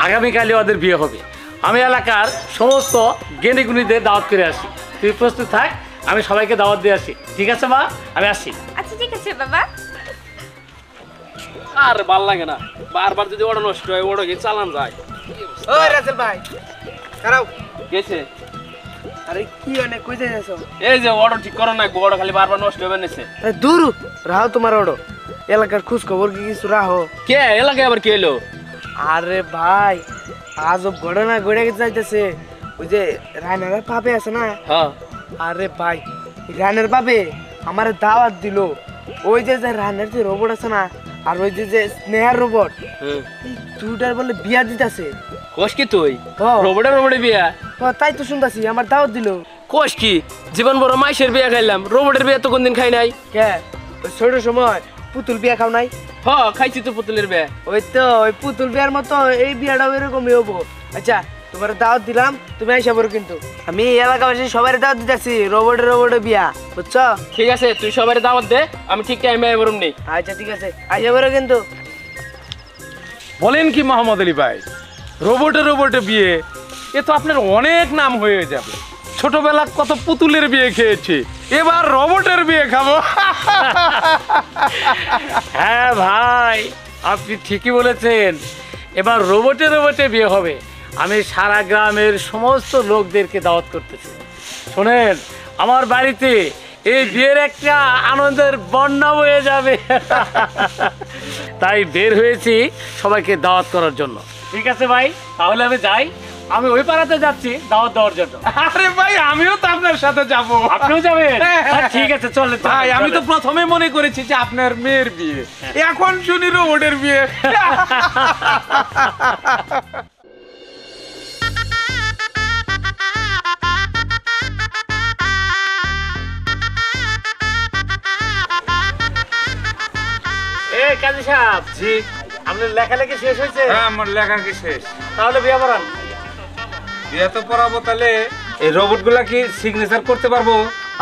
আগামীকালই ওদের বিয়ে হবে। আমি এলাকার সমস্ত জ্ঞানীগুণীদের দাওয়াত করে আসি, তুই প্রস্তুত থাক, আমি সবাইকে দাওয়াত দিয়ে আসি। ঠিক আছে মা, আমি আসি। আচ্ছা ঠিক আছে বাবা। আর ভাল লাগে না, বারবার যদি ওটা নষ্ট হয়, ওটা কি চালান যায়? ওই রাসেল ভাই, দাঁড়াও। গেছে? আরে কি অনেক কই যাইছো? এই যে ওটা ঠিক করো না, ওটা খালি বারবার নষ্ট হবে নিছে। আরে দূর রাও, তোমার ওড়ো এলাকার খোঁজ খবর কি কিছু রাখো? কে এলাকায় আবার কে এলো? আরে ভাই, আজব ঘটনা ঘটে যাইতেছে। ওই যে রায়নার পাপে আছে না? হ্যাঁ। আরে ভাই, রায়নার পাপে আমারে দাওয়াত দিল। ওই যে রায়নার যে রোবট আছে না, আর ওই যে স্নেহার রোবট দুটার বলে বিয়া দিতেছে। কোষ কি তুই হ্যাঁ। রোবটে বিয়া? তাই তো শুনতাছি, আমার দাওয়াত দিল। কোষ কি জীবন বড় মাইশের বিয়া খাইলাম, রোবটের বিয়া তো কোনদিন খাই নাই। কে ওই ছোট সময় পুতুল বিয়া খাও নাই? হ খাইছি তো পুতুলের বিয়া। ওই তো ওই পুতুল বিয়ার মতো এই বিয়াটাও এরকমই হবো। আচ্ছা তোমার দাওয়াত দিলাম, তুমি আইসা পড়ো। কিন্তু আমি এলাকাবাসী সবাই দাওয়াত দিতেছি, রোবটে বিয়া, বুঝছো? ঠিক আছে তুই সবাই দাওয়াত দে, আমি ঠিক টাইমে বরুম নেই। আচ্ছা ঠিক আছে, আইসা পড়ো কিন্তু। বলেন কি মোহাম্মদ আলী ভাই, রোবটে বিয়ে, এ তো আপনার অনেক নাম হয়ে যাবে। ছোটবেলা কত পুতুলের বিয়ে খেয়েছি, এবার রোবটের বিয়ে খাবো। হ্যাঁ ভাই, আপনি ঠিকই বলেছেন, এবার রোবটে বিয়ে হবে। আমি সারা গ্রামের সমস্ত লোকদেরকে দাওয়াত করতেছি। শোনেন, আমার বাড়িতে এই বিয়ের একটা আনন্দের বন্যা বয়ে যাবে। তাই বের হয়েছি সবাইকে দাওয়াত করার জন্য। ঠিক আছে ভাই, তাহলে আমি যাই। আমি ওই পাড়াতে যাচ্ছি দাওয়াত দেওয়ার জন্য। আরে ভাই, আমিও তো আপনার সাথে যাব। আপনিও যাবেন? ঠিক আছে, চলে ভাই। আমি তো প্রথমে মনে করেছি যে আপনার মেয়ের বিয়ে, এখন শুনি রোবটের বিয়ে। কাজী সাহেব, জি, আপনার লেখালেখি শেষ হয়েছে? হ্যাঁ, আমার লেখালেখি শেষ। তাহলে বিয়ে পড়ান। বিয়ে তো পড়াবো, তাহলে এই রোবট গুলা কি সিগনেচার করতে পারবো?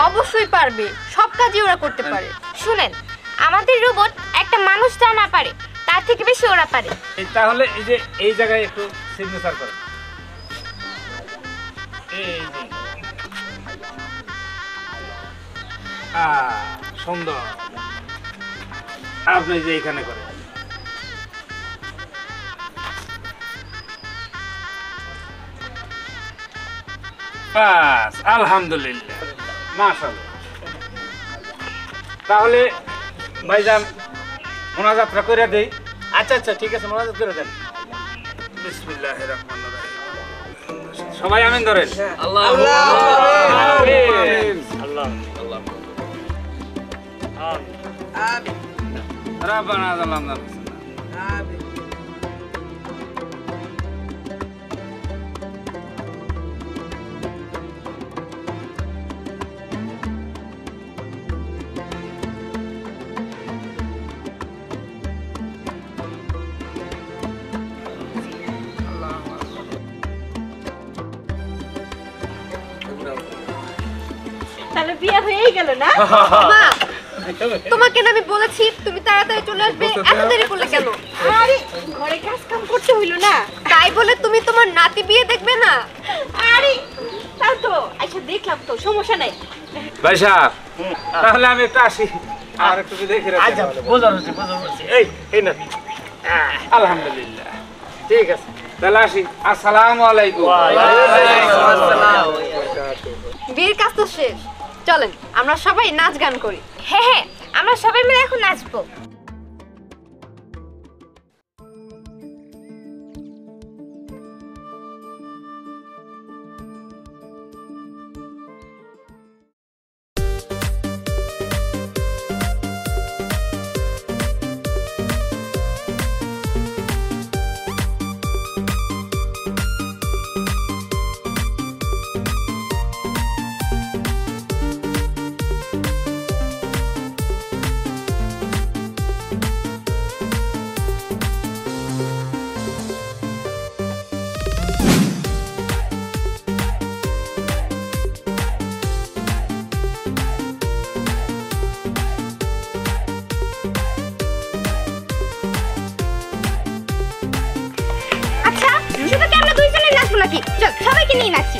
অবশ্যই পারবে, সব কাজই ওরা করতে পারে। শুনেন, আমাদের রোবট একটা মানুষ যা না পারে তার থেকে বেশি ওরা পারে। তাহলে এই যে এই জায়গায় একটু সিগনেচার করেন। সুন্দর, আপনি যে এখানে করেন। বাস, আলহামদুলিল্লাহ, মাশাআল্লাহ। তাহলে ভাইজান মোনাজাতটা করে দেই। আচ্ছা আচ্ছা, ঠিক আছে, মোনাজাত করে দেন। বিসমিল্লাহির রহমানির রহিম। সবাই আমিন ধরেন। আল্লাহ আমিন। আল্লাহ রাব্বানা যালামনা। তাহলে বিয়ে হয়েই গেল না? মা, তোমাকে না আমি বলেছি তুমি তাড়াতাড়ি চলে আসবে, এত দেরি করলে কেন? আরে ঘরে কাজ কাম করতে হইলো না? তাই বলে তুমি তোমার নাতি বিয়ে দেখবে না? আরে তাও তো আচ্ছা, দেখলাম তো, সমস্যা নাই। ভাই সাহেব, তাহলে আমি একটু আসি, আর একটু দেখে রাখি। আচ্ছা, বোঝানো হচ্ছে। এই না, আলহামদুলিল্লাহ, ঠিক আছে, তাহলে আসি। আসসালামু আলাইকুম। বিয়ের কাজ তো শেষ, চলেন আমরা সবাই নাচ গান করি। হ্যাঁ হ্যাঁ, আমরা সবাই মিলে এখন নাচবো। নাকি? চল সবাইকে নিয়ে নাচি।